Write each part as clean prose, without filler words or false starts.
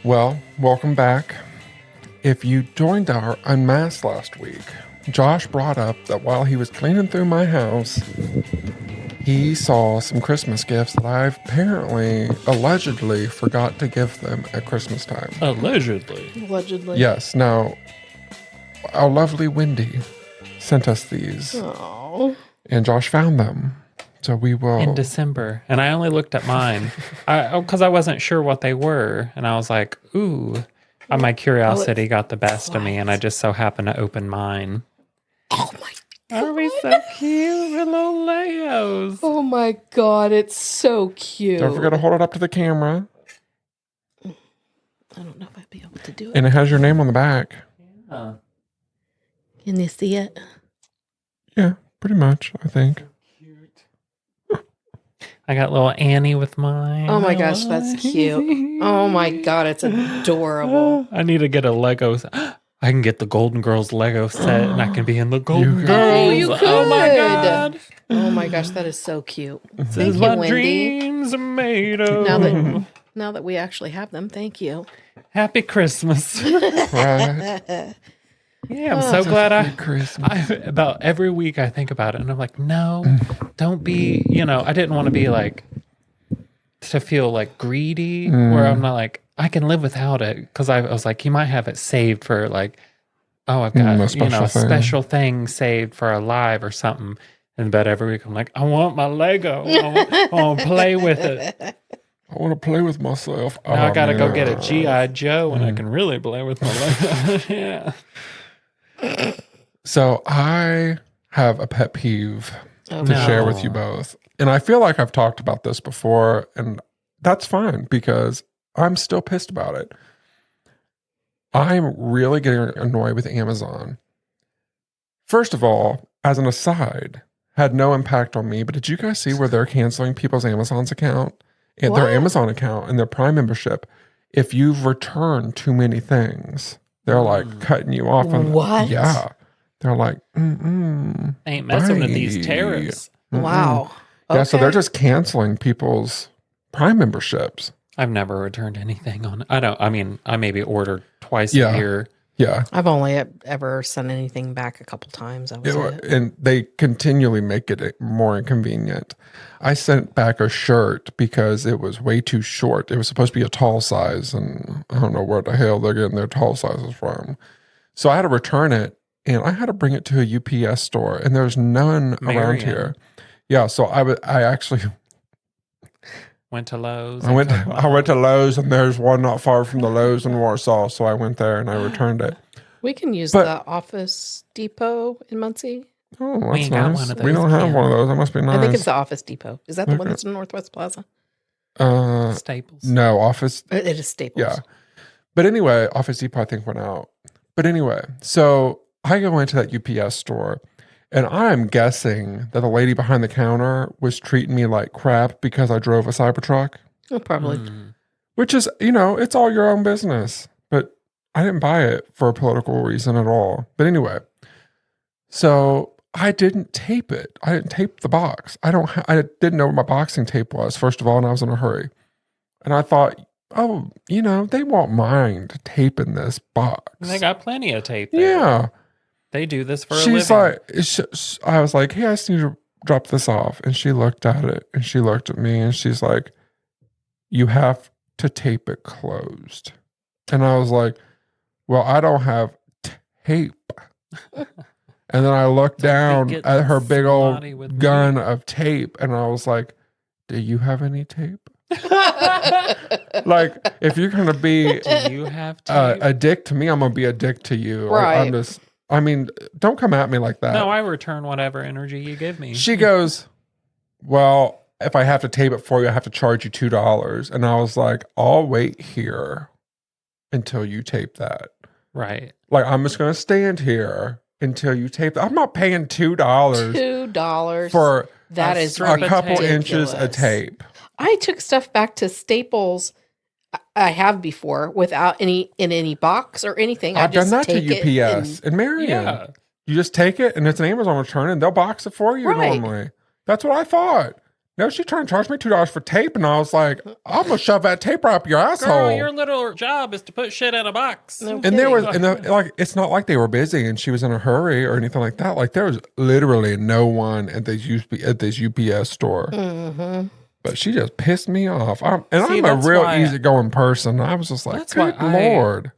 Well, welcome back. If you joined our Unmasked last week, Josh brought up that while he was cleaning through my house, he saw some Christmas gifts that I apparently, allegedly, forgot to give them at Christmas time. Allegedly. Yes. Now, our lovely Wendy sent us these. Oh. And Josh found them. So we will... In December. And I only looked at mine because I wasn't sure what they were. And I was like, ooh. My curiosity got the best of me. And I just so happened to open mine. Oh my God. Are we so cute? We're little Legos. Oh my God. It's so cute. Don't forget to hold it up to the camera. I don't know if I'd be able to do it. And it has your name on the back. Yeah. Can you see it? Yeah, pretty much, I think. I got little Annie with mine. Oh my gosh, that's cute. Oh my God, it's adorable. I need to get a Lego. I can get the Golden Girls Lego set and I can be in the Golden Girls. Oh, you could. Oh my God. Oh my gosh, that is so cute. This Thank is you, what Wendy. dreams are made of. Now that we actually have them, thank you. Happy Christmas. Right. Yeah, I'm so glad Christmas. about every week I think about it and I'm like, no, don't be, I didn't want to be like, to feel like greedy where I'm not like, I can live without it. Because I was like, you might have it saved for like, oh, I've got, a special thing saved for a live or something. And but every week I'm like, I want my Lego. I want to play with it. I want to play with myself. Now I got to go get a G.I. Joe and I can really play with my Lego. Yeah. So I have a pet peeve to No. share with you both. And I feel like I've talked about this before, and that's fine because I'm still pissed about it. I'm really getting annoyed with Amazon. First of all, as an aside, had no impact on me, but did you guys see where they're canceling people's Amazon's account, their Amazon account and their Prime membership if you've returned too many things? They're like cutting you off. What? Yeah. They're like, Ain't messing with these tariffs. Wow. Yeah, so Okay. they're just canceling people's Prime memberships. I've never returned anything on it. I maybe order twice Yeah. a year. Yeah. I've only ever sent anything back a couple times. That was it. And they continually make it more inconvenient. I sent back a shirt because it was way too short. It was supposed to be a tall size, and I don't know where the hell they're getting their tall sizes from. So I had to return it, and I had to bring it to a UPS store, and there's none around here. Yeah, so I actually went to Lowe's. I went to Lowe's, and there's one not far from the Lowe's in Warsaw, so I went there and I returned it. We can use the Office Depot in Muncie. Oh, We that's ain't got nice. one of We those. don't have Yeah. one of those. That must be nice. I think it's the Office Depot. Is that the one that's in Northwest Plaza? Staples. No, Office. It is Staples. Yeah. But anyway, Office Depot I think went out. But anyway, so I go into that UPS store, and I'm guessing that the lady behind the counter was treating me like crap because I drove a Cybertruck, Oh, probably. which is, it's all your own business. But I didn't buy it for a political reason at all. But anyway, so I didn't tape it. I didn't tape the box. I didn't know what my boxing tape was, first of all, and I was in a hurry. And I thought, oh, they won't mind taping this box. They got plenty of tape there. Yeah. They do this for a She's living. like, I was like, hey, I just need to drop this off. And she looked at it and she looked at me and she's like, you have to tape it closed. And I was like, well, I don't have tape. And then I looked down at her big old gun of tape and I was like, do you have any tape? Like, if you're going to be Do you have tape? a dick to me, I'm going to be a dick to you. Right. Don't come at me like that. No, I return whatever energy you give me. She goes, well, if I have to tape it for you, I have to charge you $2. And I was like, I'll wait here until you tape that. Right. Like, I'm just going to stand here until you tape that. I'm not paying $2 $2 for that is a couple ridiculous. inches of tape. I took stuff back to Staples. I have before without any box or anything. I've done that to take it UPS in Marion. Yeah. You just take it and it's an Amazon return and they'll box it for you Right. normally. That's what I thought. no, she's trying to charge me $2 for tape. And I was like, I'm going to shove that tape right up your asshole. Girl, your little job is to put shit in a box. No And there was, kidding. like, it's not like they were busy and she was in a hurry or anything like that. Like, there was literally no one at this UPS store. Mm-hmm. But she just pissed me off. I'm a that's real why- easygoing person. I was just like, That's why good Lord.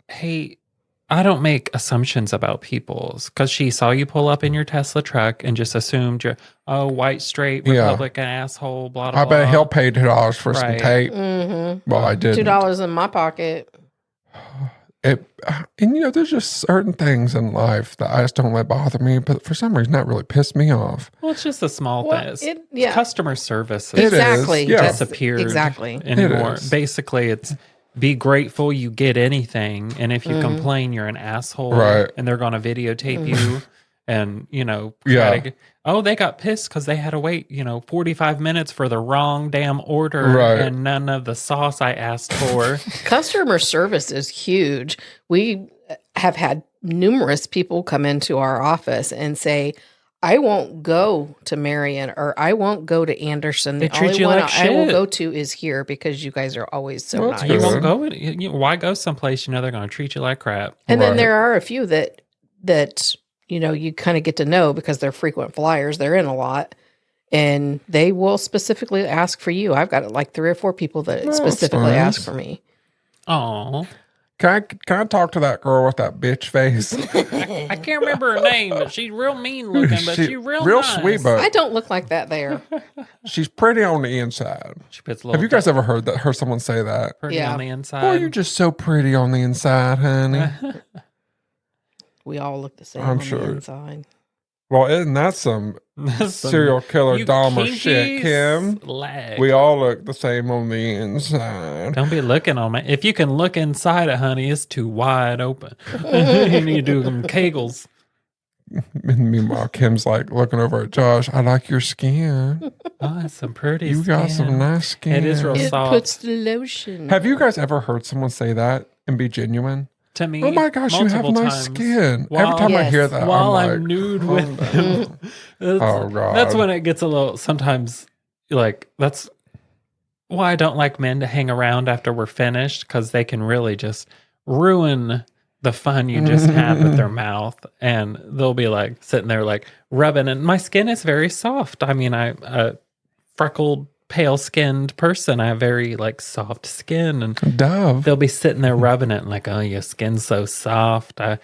I don't make assumptions about people's because she saw you pull up in your Tesla truck and just assumed you're white, straight, Yeah. Republican asshole, blah, blah, I bet blah. he'll pay $2 for some Right. tape. Mm-hmm. Well, I didn't. $2 in my pocket. And there's just certain things in life that I just don't let bother me. But for some reason, that really pissed me off. Well, it's just a small Well, thing. yeah. Customer service It is, Exactly. yeah. That's- disappeared Exactly. anymore. is. Basically, it's be grateful you get anything, and if you complain, you're an asshole, Right. and they're going to videotape you, and try Yeah. to they got pissed because they had to wait 45 minutes for the wrong damn order Right. and none of the sauce I asked for. Customer service is huge. We have had numerous people come into our office and say, I won't go to Marion or I won't go to Anderson. They The treat only you one like I will shit. go to is here because you guys are always so Well, that's nice. You good. won't go. Why go someplace they're going to treat you like crap? And then Right. there are a few that you kind of get to know because they're frequent flyers. They're in a lot. And they will specifically ask for you. I've got like 3 or 4 people that That's specifically ask nice. for me. Oh, Can I talk to that girl with that bitch face? I can't remember her name, but she's real mean looking, but She- she's real nice. sweet, but I don't look like that there. she's pretty on the inside. She puts a little Have you guys ever heard someone say that? pretty Yeah. on the inside. Boy, you're just so pretty on the inside, honey. We all look the same I'm on sure. the inside. Well, isn't that some serial killer You Dahmer kinky shit, Kim? slag. We all look the same on the inside. Don't be looking on me. If you can look inside it, honey, it's too wide open. You need to do them kegels. Meanwhile, Kim's like looking over at Josh. I like your skin. Oh, that's some pretty You got some skin. nice skin. It is real It soft. puts the lotion. Have you guys ever heard someone say that and be genuine? To me, Oh my gosh, you have multiple nice times. skin. While- Every time I Yes. hear that, While I'm I'm like, nude calm with down. them. Oh, God. That's when it gets a little, sometimes, like, that's why I don't like men to hang around after we're finished, because they can really just ruin the fun you just had with their mouth. And they'll be like sitting there, like, rubbing. And my skin is very soft. I mean, I'm a freckled, pale skinned person. I have very, like, soft skin. And Dove. they'll be sitting there rubbing it and like, oh, your skin's so soft. I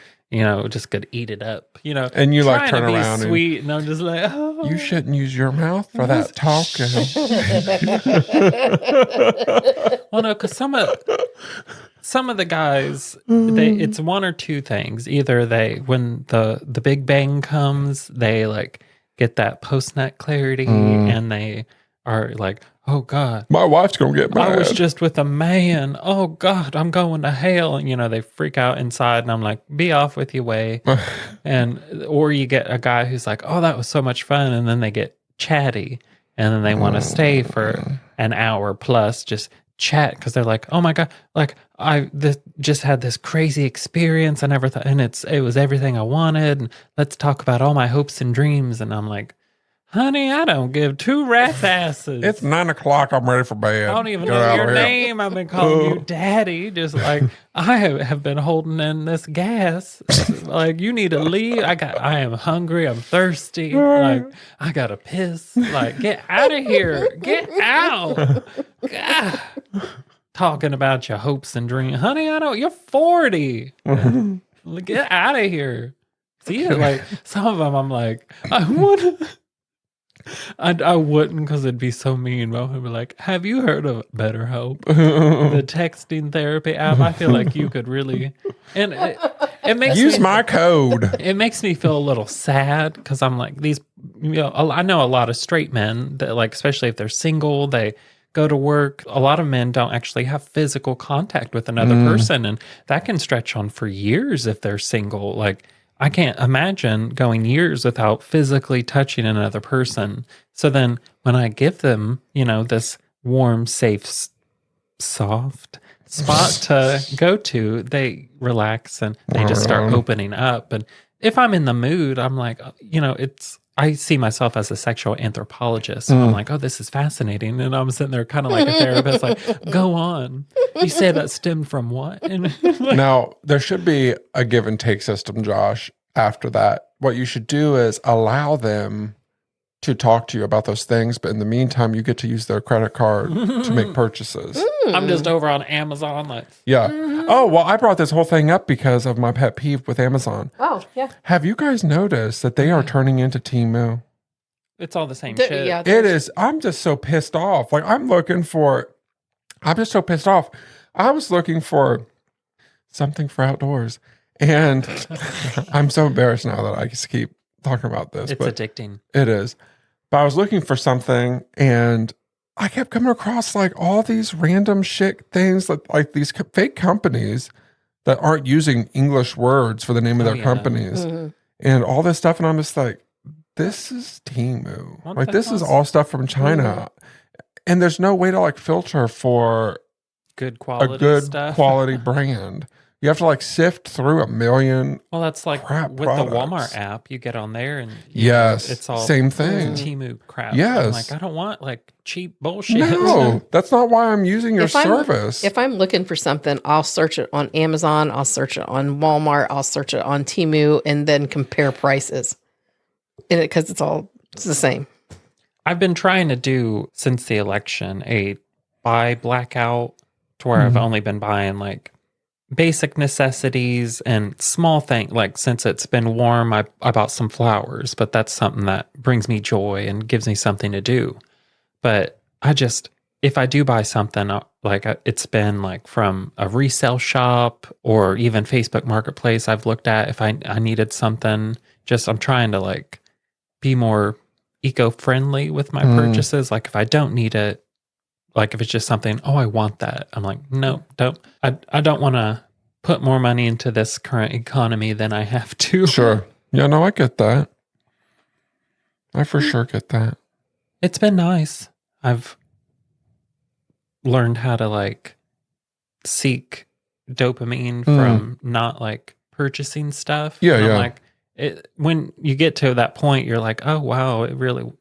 just could eat it up, And you, like, trying turn to be around and- sweet, and I'm just like, oh, You shouldn't use your mouth for that talking. Well, no, because some of the guys, it's one or two things. Either when the big bang comes, they like get that post nut clarity, and they are like, oh God, My wife's going to get mad. I was just with a man. Oh God, I'm going to hell. And they freak out inside, and I'm like, be off with your way. Or you get a guy who's like, oh, that was so much fun, and then they get chatty, and then they want to stay for an hour plus, just chat, because they're like, oh my God, like just had this crazy experience and everything, and it was everything I wanted, and let's talk about all my hopes and dreams. And I'm like, honey, I don't give 2 rat's asses. It's 9:00. I'm ready for bed. I don't even Get know out your of here. name. I've been calling you daddy. Just like, I have been holding in this gas. Like, you need to leave. I am hungry. I'm thirsty. Like, I got to piss. Like, get out of here. Get out. God. Talking about your hopes and dreams. Honey, you're 40. Get out of here. See, like, some of them I'm like, I want to. I wouldn't, because it'd be so mean. But I'd be like, have you heard of BetterHelp? The texting therapy app. I feel like you could really, and it makes Use me, my code. it makes me feel a little sad, because I'm like, I know a lot of straight men that, like, especially if they're single, they go to work. A lot of men don't actually have physical contact with another person, and that can stretch on for years if they're single. Like, I can't imagine going years without physically touching another person. So then when I give them, this warm, safe, soft spot to go to, they relax and they just start opening up. And if I'm in the mood, I'm like, I see myself as a sexual anthropologist. And I'm like, oh, this is fascinating. And I'm sitting there kind of like a therapist, like, go on. You say that stemmed from what? And Now, there should be a give and take system, Josh, after that. What you should do is allow them to talk to you about those things, but in the meantime, you get to use their credit card to make purchases. I'm just over on Amazon. Like, Yeah. Oh, well, I brought this whole thing up because of my pet peeve with Amazon. Oh, yeah. Have you guys noticed that they are turning into Temu? it's all the same shit. Yeah, It is. I'm just so pissed off. Like, I'm just so pissed off. I was looking for something for outdoors. And I'm so embarrassed now that I just keep talking about this. It's but addicting. It is. But I was looking for something and I kept coming across like all these random shit things like these fake companies that aren't using English words for the name of their companies and all this stuff. And I'm just like, this is Temu. Like, this is all stuff from China. And there's no way to like filter for Good quality a good stuff. quality brand. You have to like sift through a million. Well, that's like crap with products. the Walmart app. You get on there and Yes, it's all same thing. Temu crap. Yes. I'm like, I don't want like cheap bullshit. No, that's not why I'm using your service. If I'm looking for something, I'll search it on Amazon, I'll search it on Walmart, I'll search it on Temu, and then compare prices. Because it's the same. I've been trying to do since the election a buy blackout to where I've only been buying like basic necessities and small things. Like since it's been warm, I bought some flowers, but that's something that brings me joy and gives me something to do. But if I do buy something, like it's been like from a resale shop or even Facebook Marketplace I've looked at if I needed something, I'm trying to like be more eco-friendly with my purchases. Like if I don't need it, like if it's just something, I want that. I'm like, no, don't. I don't want to put more money into this current economy than I have to. Sure. Yeah, no, I get that. I for sure get that. It's been nice. I've learned how to like seek dopamine from not like purchasing stuff. Yeah, and I'm yeah. like, when you get to that point, you're like, oh wow, it really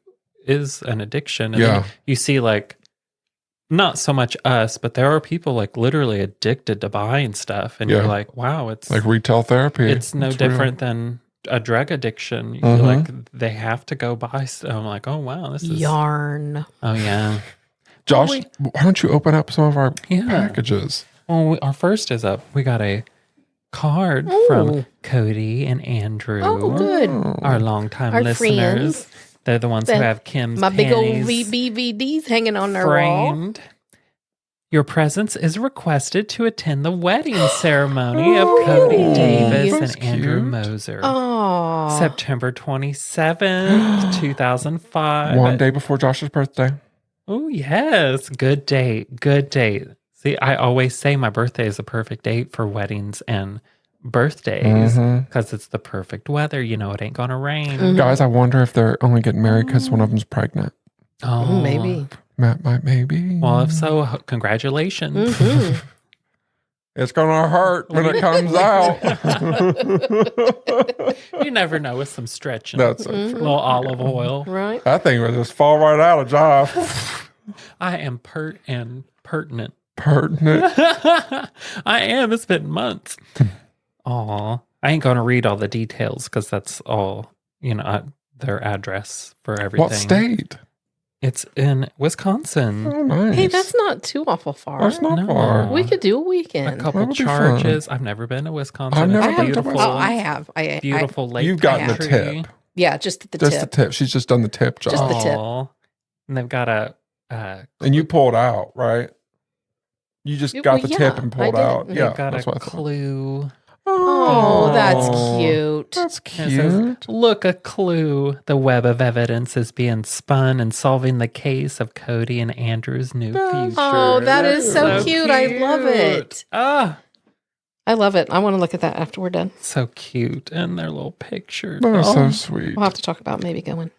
is an addiction. And then you see like, not so much us, but there are people like literally addicted to buying stuff. And you're like, wow, it's like retail therapy. It's no different than a drug addiction. You're like, they have to go buy stuff. I'm like, oh wow, this is yarn. Oh yeah. Josh, why don't you open up some of our packages? Well, our first is up. We got a card from Cody and Andrew. Oh, good. Our longtime Our listeners. friends. They're the ones who have Kim's My big old panties VBVDs hanging on their wall. framed. Your presence is requested to attend the wedding ceremony of Cody Davis That's and Andrew cute. Moser. Oh, September 27th, 2005. One day before Josh's birthday. Oh, yes. Good date. Good date. See, I always say my birthday is a perfect date for weddings and birthdays because it's the perfect weather. You know, it ain't going to rain. Guys, I wonder if they're only getting married because one of them's pregnant. Oh, maybe. Matt might, maybe. Well, if so, congratulations. It's going to hurt when it comes out. You never know with some stretching. That's so A true. little olive oil. Right. That thing would just fall right out of Josh. I am pertinent. Pertinent. I am. It's been months. Aw. I ain't going to read all the details because that's all, their address for everything. What state? It's in Wisconsin. Oh, nice. Hey, that's not too awful far. That's not No. far. We could do a A weekend. couple That would be charges. I've never been to Wisconsin. I've never It's been to beautiful. Wisconsin. Oh, I have. I Beautiful lake. You've gotten the country. tip. yeah, just the Just tip. the tip. She's just done the tip, Josh. Just the tip. Aw. And they've got a And you pulled out, right? You just got the tip and pulled I did. out. They've Yeah, got that's a what I thought. clue. Oh, that's cute. That's It says, cute. look, a clue. The web of evidence is being spun and solving the case of Cody and Andrew's new future. Oh, that is so So cute. I love it. Ah, I love it. I want to look at that after we're done. so cute. And their little pictures. That is Oh, so sweet. We'll have to talk about maybe going.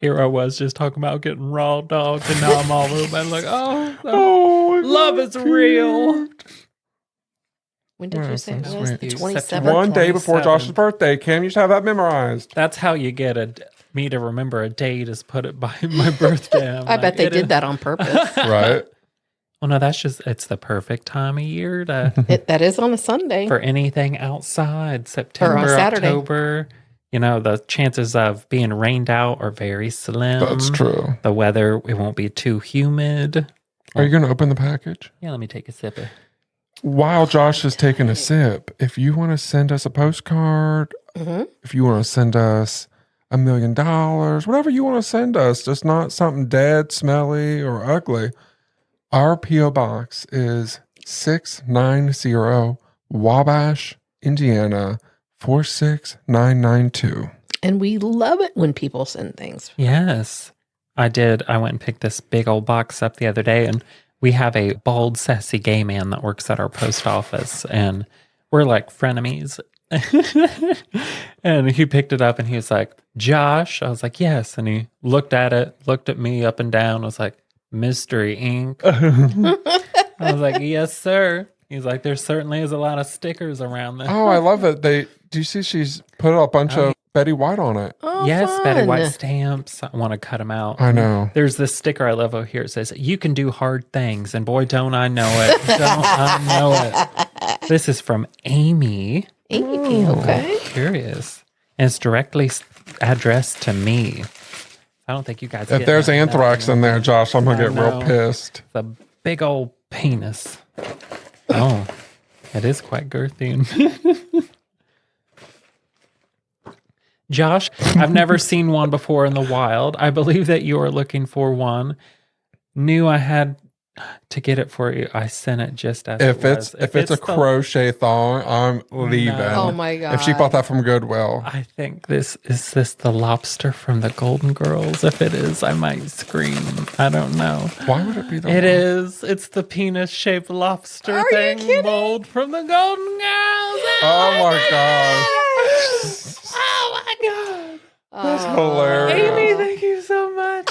here I was just talking about getting raw dogged, and now I'm all over. I'm like, oh, Oh, love is real. When did you say it was? Sweet. The September 27th? One day before 27th. Josh's birthday. Cam, you should have that memorized. That's how you get me to remember a date is put it by my birthday. I bet they did that on purpose. Right? Well, no, it's the perfect time of year That is on a Sunday. for anything outside. September, Saturday. October. You know, the chances of being rained out are very slim. That's true. The weather, it won't be too humid. Are you going to open the package? Yeah, let me take a sip. While Josh is taking a sip, if you want to send us a postcard, if you want to send us $1 million, whatever you want to send us, just not something dead, smelly, or ugly. Our P.O. Box is 690 Wabash, Indiana, 46992. And we love it when people send things. Yes, I did. I went and picked this big old box up the other day, and we have a bald, sassy gay man that works at our post office, and we're like frenemies. And he picked it up, and he was like, "Josh?" I was like, "Yes." And he looked at it, looked at me up and down, was like, "Mystery Ink." I was like, "Yes, sir." He's like, "There certainly is a lot of stickers around this." Oh, I love it. Do you see she's put a bunch of Betty White on it? Oh, Yes, fun. Betty White stamps. I want to cut them out. I know. There's this sticker I love over here. It says, "You can do hard things." And boy, don't I know it. Don't I know it. This is from Amy. Amy, okay. Curious. And it's directly addressed to me. I don't think you guys If get there's that. anthrax in there, Josh, I'm going to I get real know. pissed. It's a big old penis. Oh, it is quite girthy. Josh, I've never seen one before in the wild. I believe that you are looking for one. Knew I had to get it for you. I sent it just as If it it's was. if it's a crochet thong, I'm leaving. Oh my God. If she bought that from Goodwill. I think this the lobster from the Golden Girls. If it is, I might scream. I don't know. Why would it be the It is. It's the penis-shaped lobster Are you thing kidding? mold from the Golden Girls. Oh my gosh. Oh my god! That's hilarious. Amy, thank you so much.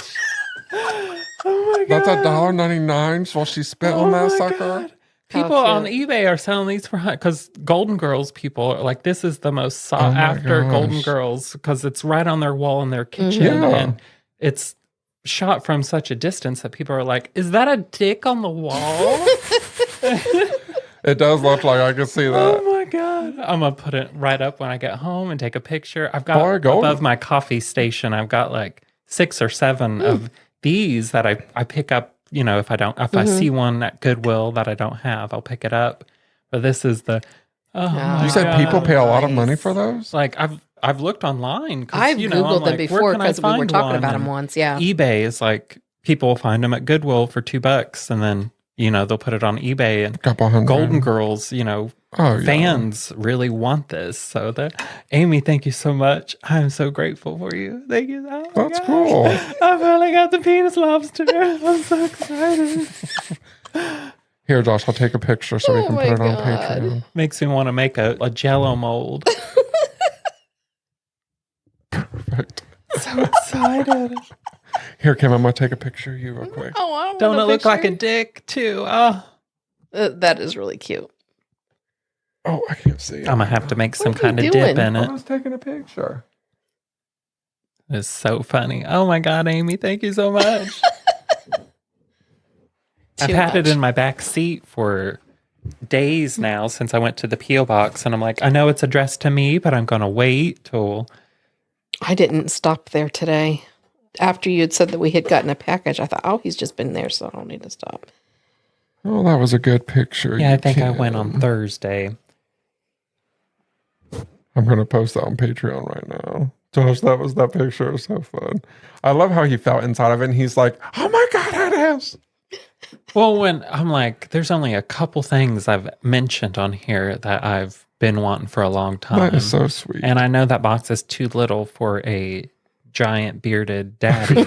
Oh my god! That's $1.99 while she spit on that sucker. People How on eBay are selling these for because Golden Girls people are like, this is the most sought after Golden gosh. Girls because it's right on their wall in their kitchen, Yeah. and it's shot from such a distance that people are like, "Is that a dick on the wall?" It does look like I can see that. Oh my god! I'm gonna put it right up when I get home and take a picture. I've got Boy, Golden. above my coffee station. I've got like 6 or 7 of these that I pick up. You know, if I see one at Goodwill that I don't have, I'll pick it up. But this is the. Oh my You said God. people pay a lot of Nice. money for those? Like I've looked online. I've Googled them before because we were talking about them And once. Yeah. eBay is like people will find them at Goodwill for $2, and then they'll put it on eBay and Couple hundred. Golden Girls. Oh, yeah. Fans really want this. So Amy, thank you so much. I'm so grateful for you. Thank you. Oh my That's gosh. cool. I finally got the penis lobster. I'm so excited. Here, Josh, I'll take a picture so we Oh can my put it on God. Patreon. Makes me want to make a Jello mold. Perfect. So excited. Here, Kim, I'm going to take a picture of you real quick. Oh, I Don't want it look like a picture. dick too? Oh, That is really cute. Oh, I can't see it. I'm gonna have to make some What are you kind of dip doing? in I it. was taking a picture. It's so funny. Oh my God, Amy, thank you so much. I've Too had it much. in my back seat for days now since I went to the P.O. box, and I'm like, I know it's addressed to me, but I'm gonna wait till. I didn't stop there today. After you had said that we had gotten a package, I thought, oh, he's just been there, so I don't need to stop. Oh, that was a good picture. Yeah, I you think I Kim. went on Thursday. I'm going to post that on Patreon right now. Josh, that picture was so fun. I love how he felt inside of it, and he's like, oh my God, it is. Well, when I'm like, there's only a couple things I've mentioned on here that I've been wanting for a long time. That is so sweet. And I know that box is too little for a giant bearded daddy.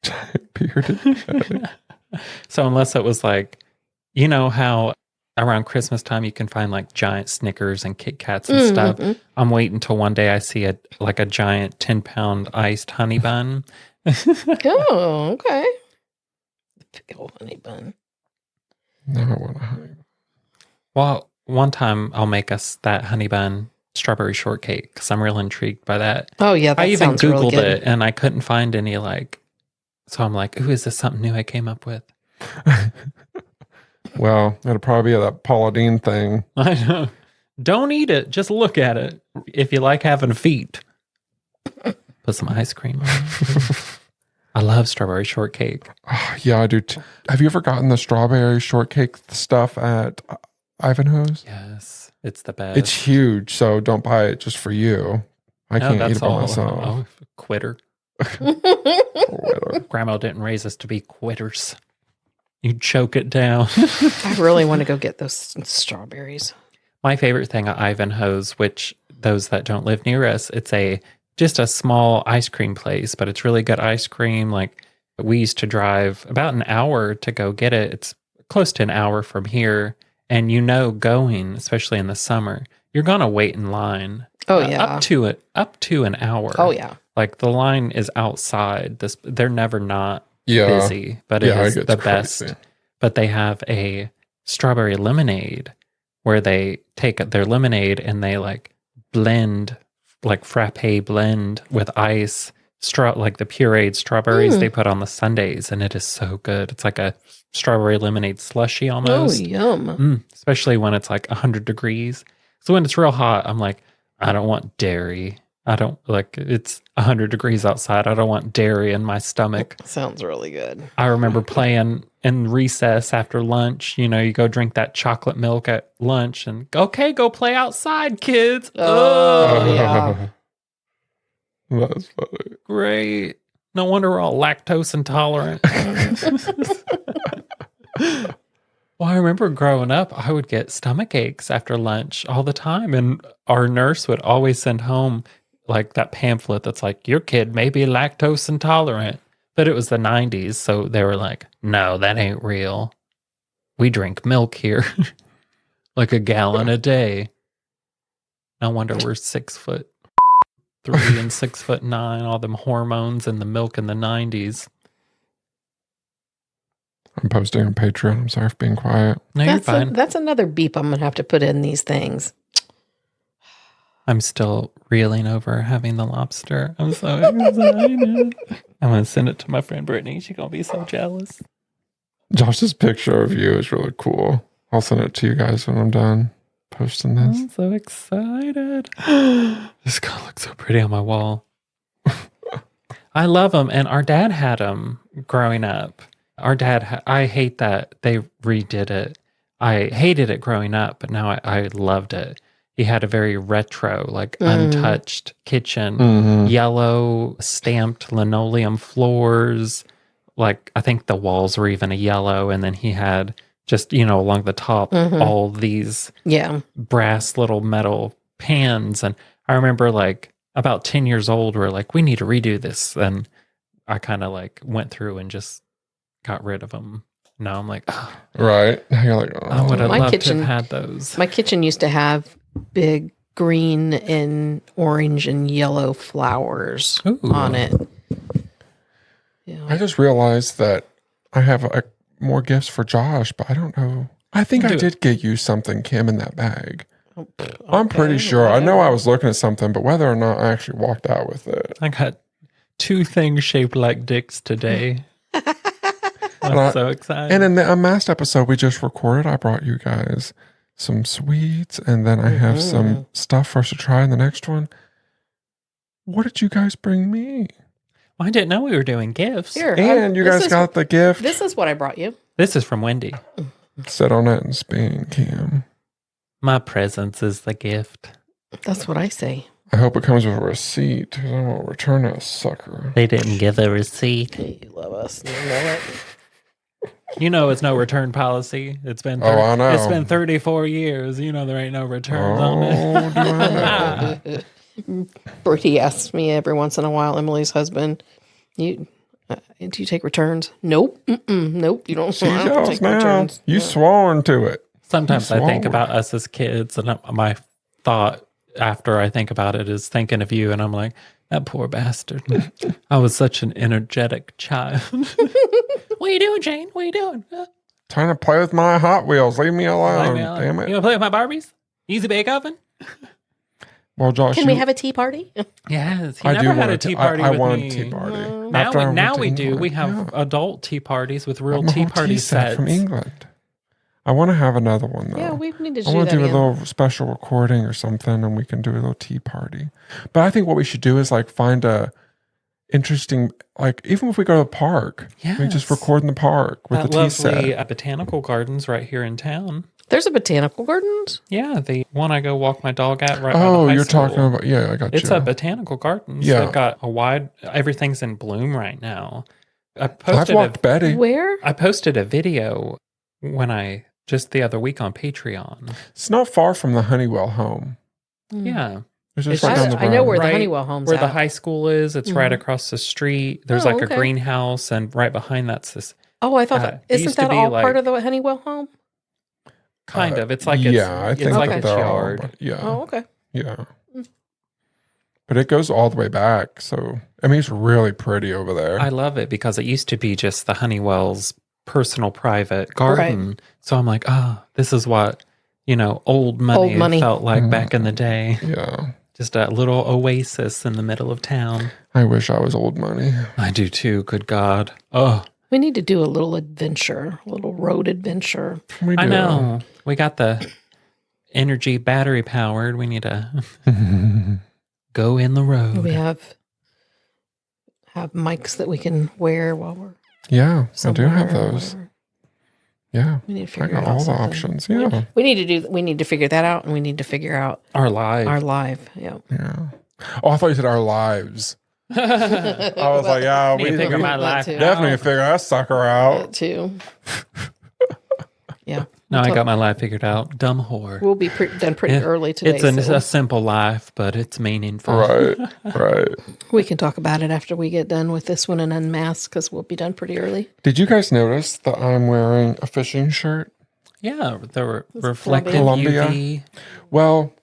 Giant bearded. So unless it was like, you know how around Christmas time you can find like giant Snickers and Kit Kats and stuff. I'm waiting until one day I see a giant 10-pound iced honey bun. Oh, okay. Big old honey bun. Now I want to hide. Well, one time I'll make us that honey bun strawberry shortcake because I'm real intrigued by that. Oh yeah, that I even sounds really Googled good. it and I couldn't find any so I'm like, ooh, is this something new I came up with? Well, it'll probably be that Paula Deen thing. I know. Don't eat it. Just look at it. If you like having feet, put some ice cream on it. I love strawberry shortcake. Oh, yeah, I do. Have you ever gotten the strawberry shortcake stuff at Ivanhoe's? Yes, it's the best. It's huge, so don't buy it just for you. I can't eat it by myself. Oh, quitter. Grandma didn't raise us to be quitters. You choke it down. I really want to go get those strawberries. My favorite thing at Ivanhoe's, which those that don't live near us, it's just a small ice cream place, but it's really good ice cream. Like we used to drive about an hour to go get it. It's close to an hour from here. And going, especially in the summer, you're going to wait in line. Oh yeah. Up to an hour. Oh yeah. Like the line is outside. They're never not busy, but Yeah, it is the crazy. best. But they have a strawberry lemonade where they take their lemonade and they blend, frappe blend with ice, like the pureed strawberries they put on the sundaes, and it is so good. It's like a strawberry lemonade slushy almost. Oh, yum. Especially when it's 100 degrees. So when it's real hot, I'm like, I don't want dairy. I don't it's 100 degrees outside. I don't want dairy in my stomach. Sounds really good. I remember playing in recess after lunch. You go drink that chocolate milk at lunch and okay, go play outside, kids. Oh, yeah. That's funny. Great. No wonder we're all lactose intolerant. Well, I remember growing up, I would get stomach aches after lunch all the time. And our nurse would always send home that pamphlet that's like, your kid may be lactose intolerant. But it was the 90s. So they were like, no, that ain't real. We drink milk here. Like a gallon a day. No wonder we're 6'3" and 6'9", all them hormones and the milk in the 90s. I'm posting on Patreon. I'm sorry for being quiet. No, you're fine. That's another beep I'm going to have to put in these things. I'm still reeling over having the lobster. I'm so excited. I'm going to send it to my friend Brittany. She's going to be so jealous. Josh's picture of you is really cool. I'll send it to you guys when I'm done posting this. I'm so excited. This guy looks so pretty on my wall. I love them. And our dad had them growing up. Our dad, I hate that they redid it. I hated it growing up, but now I loved it. He had a very retro, untouched kitchen, yellow stamped linoleum floors. I think the walls were even a yellow. And then he had just, along the top, all these brass little metal pans. And I remember about 10 years old, we're we need to redo this. And I kind of went through and just got rid of them. Now I'm like, oh, right. You're like, oh. I would have loved to have had those. My kitchen used to have big green and orange and yellow flowers on it. Yeah. I just realized that I have more gifts for Josh, but I don't know. I think I did get you something, Kim, in that bag. Okay, I'm pretty sure. I know I was looking at something, but whether or not I actually walked out with it. I got 2 things shaped like dicks today. I'm so excited. And in the unmasked episode we just recorded, I brought you guys some sweets, and then I have some stuff for us to try in the next one. What did you guys bring me? Well, I didn't know we were doing gifts. Here, And you guys got the gift. This is what I brought you. This is from Wendy. Sit on it in Spain, Kim. My presence is the gift. That's what I say. I hope it comes with a receipt, because I won't return a sucker. They didn't give a receipt. You love us. You know it. It's no return policy. It's been I know. It's been 34 years. There ain't no returns on it. Do I know? Bertie asks me every once in a while, Emily's husband, do you take returns? Nope. Nope. You don't. She I don't knows take now. returns. You sworn to it. Sometimes I think Swallowed. about us as kids, and my thought after I think about it is thinking of you, and I'm like, that poor bastard. I was such an energetic child. What are you doing, Jane? What are you doing? Trying to play with my Hot Wheels. Leave me alone. Damn it. You want to play with my Barbies? Easy bake oven? Well, Josh, Can we have a tea party? Yes. You I never do had want a tea party I with want me. a tea party. Now we do. We have adult tea parties with real tea party sets. From England. I want to have another one, though. Yeah, we need to do I want that. to do a little special recording or something, and we can do a little tea party. But I think what we should do is like find a interesting, like even if we go to the park, we just record in the park with that the tea set. lovely botanical gardens right here in town. There's a botanical gardens? Yeah, the one I go walk my dog at right by the Oh, high you're school. talking about, I got It's you. a botanical gardens. Yeah. They've got a wide, everything's in bloom right now. I've walked Betty. Where? I posted a video just the other week on Patreon. It's not far from the Honeywell home. Yeah. It's just It's right just- down the I know road. where the Right Honeywell home's Where at. the high school is, it's right across the street. There's Oh, like okay. a greenhouse, and right behind that's this Oh, I thought it isn't used to that be all like- part of the Honeywell home? kind of. It's like I it's think like that its they're all, yard. but yeah, Oh, okay. yeah. But it goes all the way back. So I mean, it's really pretty over there. I love it because it used to be just the Honeywell's personal private garden. So I'm like, this is what, old money felt like back in the day. Yeah. Just a little oasis in the middle of town. I wish I was old money. I do too. Good God. Oh, We need to do a little adventure, a little road adventure. I know. We got the energy battery powered. We need to go in the road. We have mics that we can wear while we're Yeah, I do somewhere have or those. whatever. Yeah. We need to I figure got out all the something. options. Yeah. We need to figure that out, and we need to figure out Our live. our live. Yeah. Yeah. Oh, I thought you said our lives. I was like, yeah, Need we to figure my that life too. out. definitely figure that sucker out. That too. Yeah. No, I got my life figured out. Dumb whore. We'll be done pretty early today. It's so a simple life, but it's meaningful. Right. Right. we can talk about it after we get done with this one and unmask because we'll be done pretty early. Did you guys notice that I'm wearing a fishing shirt? Yeah, the reflective Columbia. UV. Well,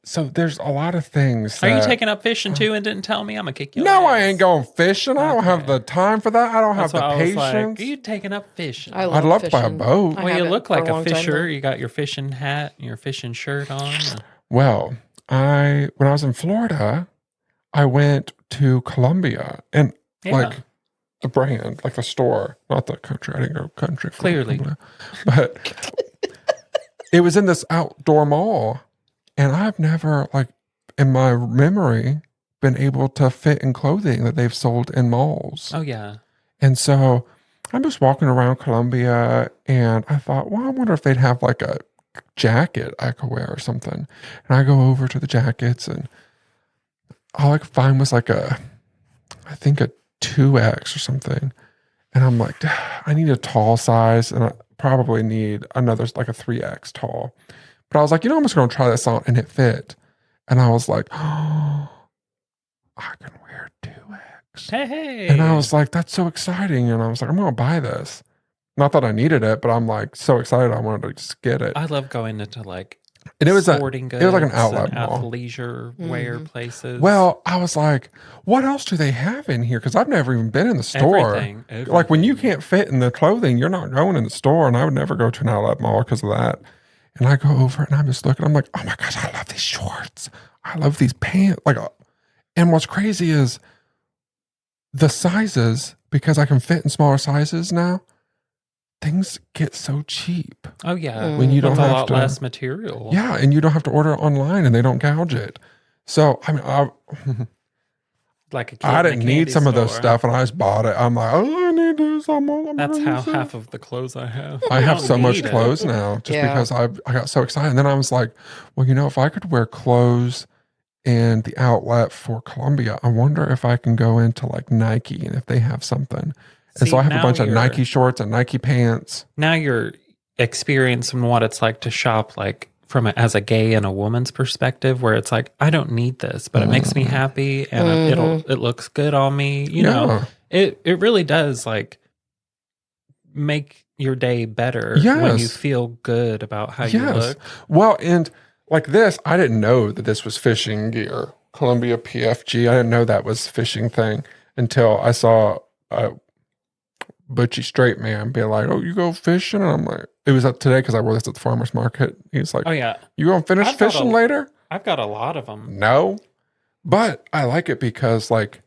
so there's a lot of things. Are you that- taking up fishing too and didn't tell me? I'm gonna kick you. No, I ain't going fishing. I don't have the time for that. I don't have That's the what I was like. patience. Are you taking up fishing? I love I'd love to buy a fishing. boat. Well, you haven't look for like a long time, fisher. though. You got your fishing hat and your fishing shirt on. Well, when I was in Florida, I went to Columbia and Yeah. like the brand, like the store, not the country. I didn't go country. for Clearly. Columbia. But it was in this outdoor mall, and I've never, like, in my memory, been able to fit in clothing that they've sold in malls. Oh yeah. And so I'm just walking around Columbia, and I thought, well, I wonder if they'd have like a jacket I could wear or something. And I go over to the jackets, and all I could find was like I think a 2X or something. And I'm like, I need a tall size, and I probably need another, like a 3X tall. But I was like, I'm just going to try this on, and it fit. And I was like, oh, I can wear 2X. Hey. And I was like, that's so exciting. And I was like, I'm going to buy this. Not that I needed it, but I'm like so excited. I wanted to just get it. I love going into like And it was sporting goods. it was like an outlet and mall. athleisure wear places. Well, I was like, what else do they have in here? Because I've never even been in the store. Everything. Like when you can't fit in the clothing, you're not going in the store. And I would never go to an outlet mall because of that. And I go over and I'm just looking. I'm like, oh my gosh, I love these shorts. I love these pants. And what's crazy is the sizes, because I can fit in smaller sizes now, things get so cheap. Oh yeah. When you don't With a have lot to- less material. Yeah, and you don't have to order it online and they don't gouge it. So, I mean, Like a kid I in a didn't need candy some of those store. stuff and I just bought it. I'm like, oh, I need this. That's how half of the clothes I have. I have don't so much need it. clothes now just Yeah. because I got so excited. And then I was like, well, if I could wear clothes in the outlet for Columbia, I wonder if I can go into like Nike and if they have something. And See, so I have a now bunch of you're- Nike shorts and Nike pants. Now you're experiencing what it's like to shop like as a gay and a woman's perspective, where it's like, I don't need this, but it makes me happy and it looks good on me. You know, it really does like make your day better when you Yes. feel good about how you look. Well, and like this, I didn't know that this was fishing gear. Columbia PFG. I didn't know that was fishing thing until I saw butchy straight man be like, "Oh, you go fishing?" And I'm like, it was up today because I wore this at the farmer's market. He's like, Oh yeah, "You gonna finish I've got fishing later?" I've got a lot of them. No, but I like it because like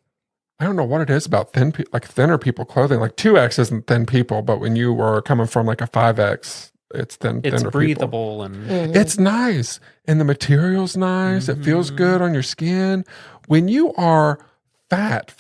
I don't know what it is about thinner people clothing. Like 2X isn't thin people, but when you were coming from like a 5X, it's thinner It's people. breathable and It's nice, and the material's nice. It feels good on your skin. When you are fat,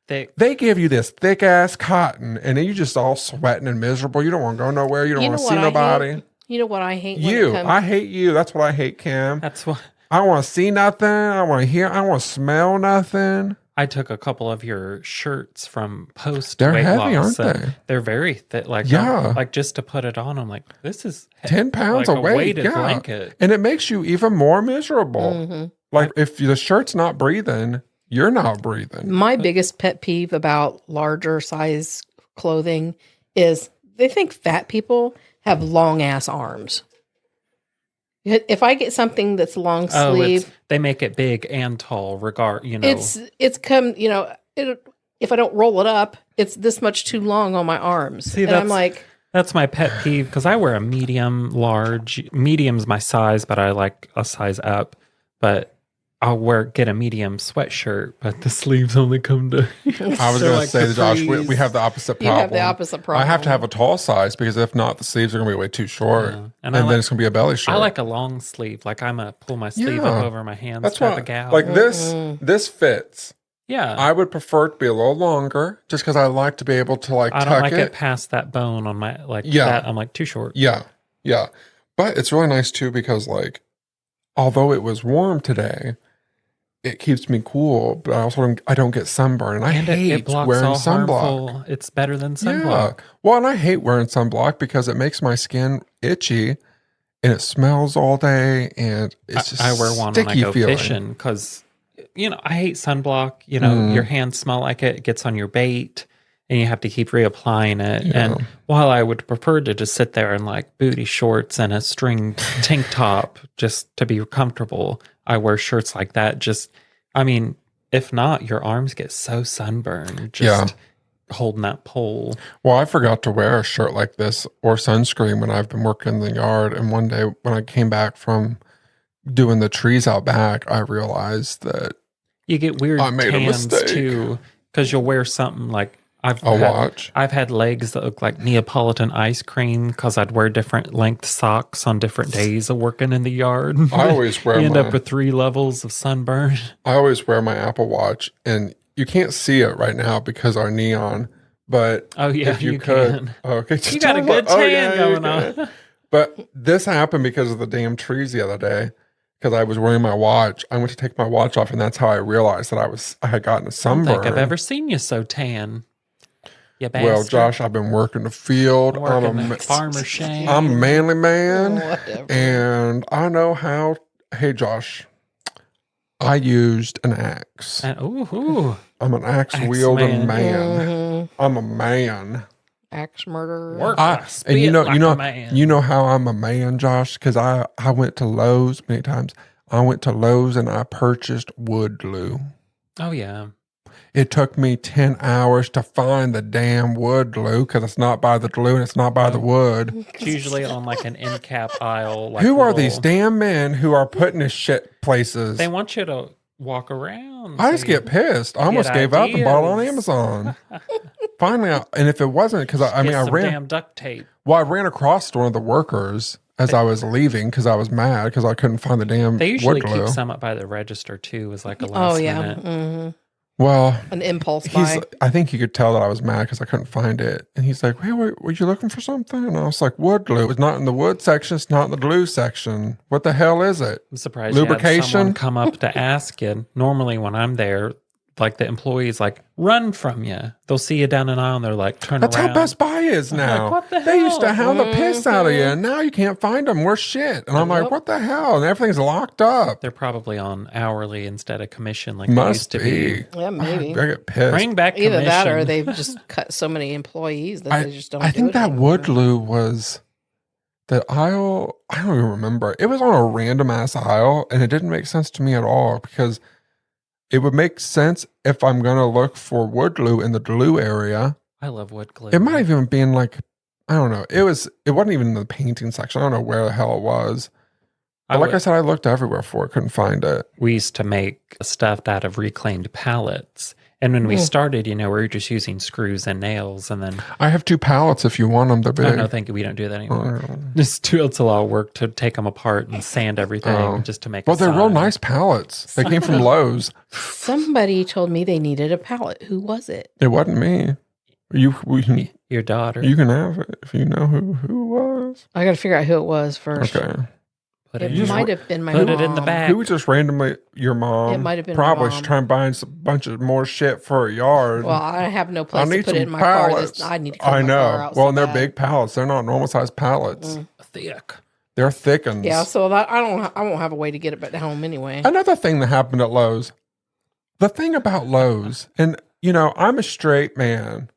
thick. they give you this thick ass cotton, and then you just all sweating and miserable. You don't want to go nowhere. You don't want to see nobody. You know what I hate? I hate you. That's what I hate, Kim. That's what I don't want to see nothing. I don't want to hear. I don't want to smell nothing. I took a couple of your shirts from post. They're weight heavy, loss, aren't and they? They're very thick. Like Yeah. like just to put it on, I'm like, this is 10 pounds like of weight. a weighted Yeah. blanket. And it makes you even more miserable. Mm-hmm. Like if the shirt's not breathing, you're not breathing. My biggest pet peeve about larger size clothing is they think fat people have long ass arms. If I get something that's long sleeve, They make it big and tall. if I don't roll it up, it's this much too long on my arms. See, and I'm like, that's my pet peeve because I wear a medium, large. Medium's my size, but I like a size up. But I'll get a medium sweatshirt, but the sleeves only come to. I was going to say, Josh, we have the opposite problem. you have the opposite problem. I have to have a tall size because if not, the sleeves are going to be way too short. Yeah. And then it's going to be a belly shirt. I like a long sleeve. Like I'm going to pull my sleeve up over my hands. That's type why, of gal. like this fits. Yeah. I would prefer it to be a little longer just because I like to be able to like I tuck don't like it. it past that bone on my that. I'm like too short. Yeah. Yeah. But it's really nice too because like, although it was warm today, it keeps me cool, but I don't get sunburn. And I hate it blocks wearing all sunblock. harmful. It's better than sunblock. Yeah. Well, and I hate wearing sunblock because it makes my skin itchy and it smells all day and it's just I wear one when I go feeling. fishing because, I hate sunblock. Your hands smell like it. It gets on your bait and you have to keep reapplying it. Yeah. And while I would prefer to just sit there in like booty shorts and a string tank top just to be comfortable, I wear shirts like that. If not, your arms get so sunburned just holding that pole. Well, I forgot to wear a shirt like this or sunscreen when I've been working in the yard. And one day when I came back from doing the trees out back, I realized that you get weird I made a tans mistake. too because you'll wear something like I've had legs that look like Neapolitan ice cream because I'd wear different length socks on different days of working in the yard. I always wear you end up with 3 levels of sunburn. I always wear my Apple Watch, and you can't see it right now because our neon. But if you could, okay, you got a good tan going on. But this happened because of the damn trees the other day. Because I was wearing my watch, I went to take my watch off, and that's how I realized that I had gotten a sunburn. I don't think I've ever seen you so tan. You bastard. Well, Josh, I've been working the field. I'm a farmer shame. I'm a manly man, Whatever. and I know how. Hey, Josh, I used an axe. I'm an axe wielding man. Mm-hmm. I'm a man. Axe murderer. And you know how I'm a man, Josh, because I went to Lowe's many times. I went to Lowe's and I purchased wood glue. Oh yeah. It took me 10 hours to find the damn wood glue because it's not by the glue and it's not by the wood. It's usually on like an end cap aisle. Like who are these damn men who are putting this shit places? They want you to walk around. I just get pissed. I almost gave up and bought it on Amazon. Finally, and if it wasn't, because I ran damn duct tape. Well, I ran across one of the workers as I was leaving because I was mad because I couldn't find the damn. They usually wood glue. keep some up by the register too. As like a last minute. Mm-hmm. Well, an impulse buy. I think he could tell that I was mad because I couldn't find it, and he's like, "Hey, were you looking for something?" And I was like, "Wood glue. It's not in the wood section. It's not in the glue section. What the hell is it?" I'm surprised lubrication. You had someone come up to ask you. Normally, when I'm there, like the employees like run from you. They'll see you down an aisle and they're like turn That's around. how Best Buy is now. Like, what the they used to hell? hound the piss out of you, and now you can't find them. We're shit. And I'm like, what the hell? And everything's locked up. They're probably on hourly instead of commission, like Must they used to be. Yeah, maybe. I get pissed. Bring back commission. Either that or they've just cut so many employees that they just don't. I think that anymore. wood glue was the aisle. I don't even remember. It was on a random ass aisle, and it didn't make sense to me at all because it would make sense if I'm going to look for wood glue in the glue area. I love wood glitter. It might have even been like, I don't know. It wasn't even in the painting section. I don't know where the hell it was. But like I said, I looked everywhere for it, couldn't find it. We used to make stuff out of reclaimed pallets. And when we started, we were just using screws and nails. And then I have 2 pallets if you want them. They're big. oh, no, thank you. We don't do that anymore. It's a lot of work to take them apart and sand everything just to make Well, they're real nice pallets. They came from Lowe's. Somebody told me they needed a pallet. Who was it? It wasn't me. Your daughter. You can have it if you know who it was. I got to figure out who it was first. Okay. It might have been my mom. Put it in the bag. Who was just randomly your mom? It might have been probably my mom. trying to buy a bunch of more shit for a yard. Well, I have no place I to need put it in some my pallets. car. I need to clean I my know. car out Well, so and they're bad. big pallets. They're not normal sized pallets. Thick. They're thick ones. Yeah, so that I won't have a way to get it back home anyway. Another thing that happened at Lowe's. The thing about Lowe's, and I'm a straight man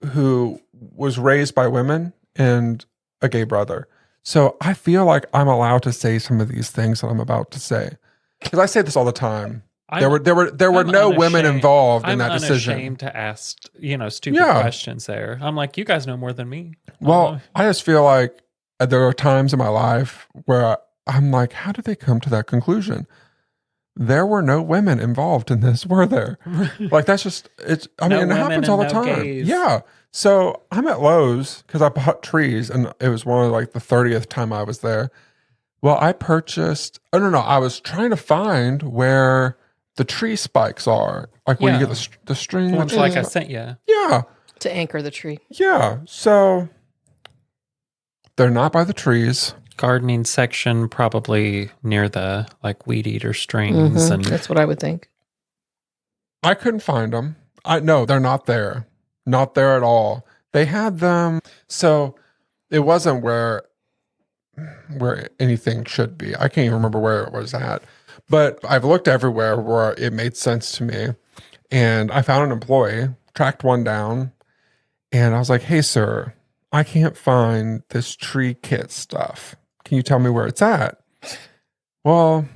who was raised by women and a gay brother. So I feel like I'm allowed to say some of these things that I'm about to say. Because I say this all the time. There were no women involved in that decision. I'm unashamed to ask, stupid questions there. I'm like, you guys know more than me. Well, I just feel like there are times in my life where I'm like, how did they come to that conclusion? There were no women involved in this, were there? Like, that's just, it happens all the time. Gays. Yeah. So I'm at Lowe's because I bought trees and it was one of like the 30th time I was there. Well, I purchased, I was trying to find where the tree spikes are. Like where you get the string. Which like I sent you. Yeah. To anchor the tree. Yeah. So they're not by the trees. Gardening section, probably near the like weed eater strings. And that's what I would think. I couldn't find them. No, they're not there. Not there at all. They had them. So it wasn't where anything should be. I can't even remember where it was at. But I've looked everywhere where it made sense to me. And I found an employee, tracked one down, and I was like, hey, sir, I can't find this tree kit stuff. Can you tell me where it's at? Well,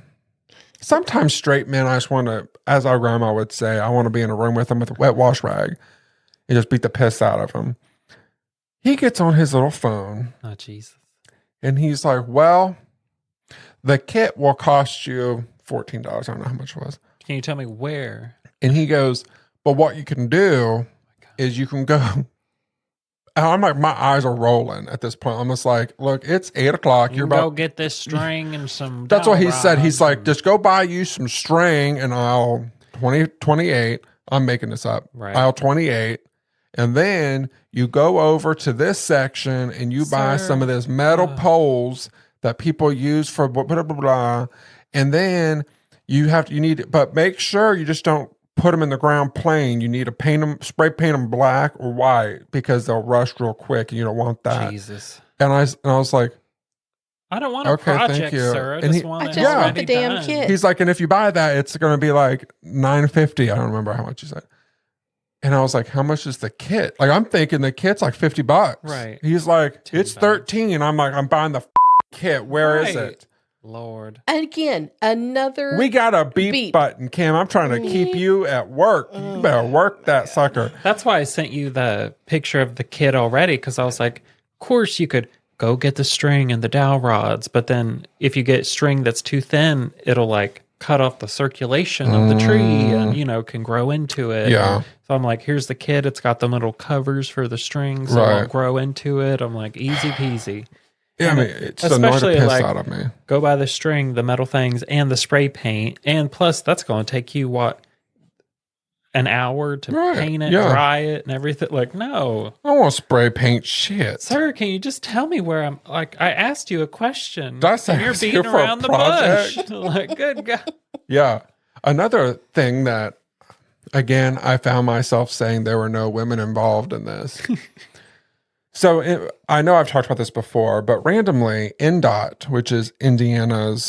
sometimes straight men, I just want to, as our grandma would say, I want to be in a room with them with a wet wash rag and just beat the piss out of him. He gets on his little phone. Oh, Jesus. And he's like, well, the kit will cost you $14. I don't know how much it was. Can you tell me where? And he goes, but what you can do is you can go. And I'm like, my eyes are rolling at this point. I'm just like, look, it's 8 o'clock. You're about go get this string and some. That's what he said. He's like, just go buy you some string in aisle 28. I'm making this up. Right. Aisle 28. And then you go over to this section and you buy some of this metal poles that people use for blah, blah, blah, blah. And then but make sure you just don't put them in the ground plain. You need to spray paint them black or white because they'll rust real quick and you don't want that. Jesus. And I was like, I don't want a project, sir. I just want the damn kit. He's like, and if you buy that, it's going to be like $9.50. I don't remember how much he said. And I was like, how much is the kit? Like, I'm thinking the kit's like $50. Right. He's like, it's $13. I'm like, I'm buying the kit. Where is it? Lord. And again, another. We got a beep button, Kim. I'm trying to keep you at work. You better work that sucker. That's why I sent you the picture of the kit already, because I was like, of course you could go get the string and the dowel rods, but then if you get string that's too thin, it'll like cut off the circulation of the tree and, can grow into it. Yeah. So I'm like, here's the kit. It's got the little covers for the strings. So it'll grow into it. I'm like, easy peasy. Yeah, I mean, it's just annoying the piss out of me. Go buy the string, the metal things, and the spray paint. And plus, that's going to take you, an hour to paint it, dry it, and everything? Like, no. I don't want to spray paint shit. Sir, can you just tell me where I'm? Like, I asked you a question. That's and you're beating around the bush. Like, good God. Yeah. Another thing that, again, I found myself saying there were no women involved in this. So I know I've talked about this before, but randomly, NDOT, which is Indiana's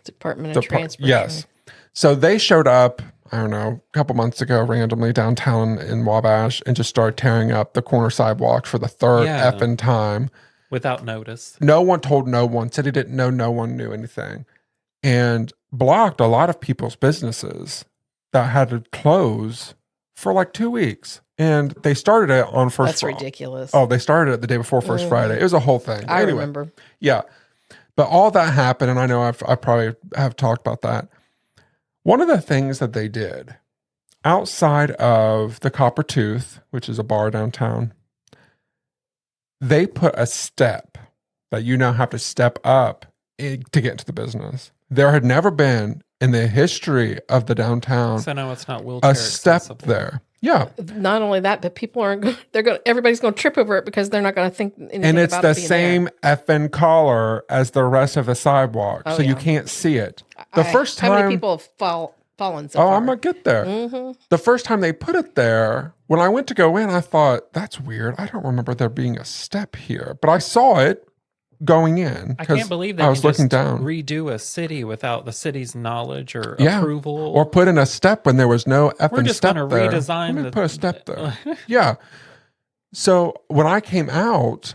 Department of Transportation. Yes. So they showed up, I don't know, a couple months ago, randomly downtown in Wabash and just started tearing up the corner sidewalk for the third effing time. Without notice. No one told no one, said he didn't know, no one knew anything. And blocked a lot of people's businesses that had to close for like 2 weeks. And they started it on first. That's ridiculous. Oh, they started it the day before First Friday. It was a whole thing. I remember. Yeah. But all that happened, and I know I probably have talked about that. One of the things that they did outside of the Copper Tooth, which is a bar downtown, they put a step that you now have to step up to get into the business. There had never been in the history of the downtown So now it's not wheelchair a step accessible. there. Yeah. Not only that, but people aren't going. Everybody's going to trip over it because they're not going to think anything And it's about the it being same effing color as the rest of the sidewalk. Oh, so you yeah. can't see it. The first How time. many people have fallen so Oh, far? I'm going to get there. The first time they put it there, when I went to go in, I thought, that's weird. I don't remember there being a step here. But I saw it going in. I can't believe they I was can looking just down. redo a city without the city's knowledge or Yeah. approval. Or put in a step when there was no We're effing just step going to there. redesign Let me the put a step there. Yeah. So when I came out,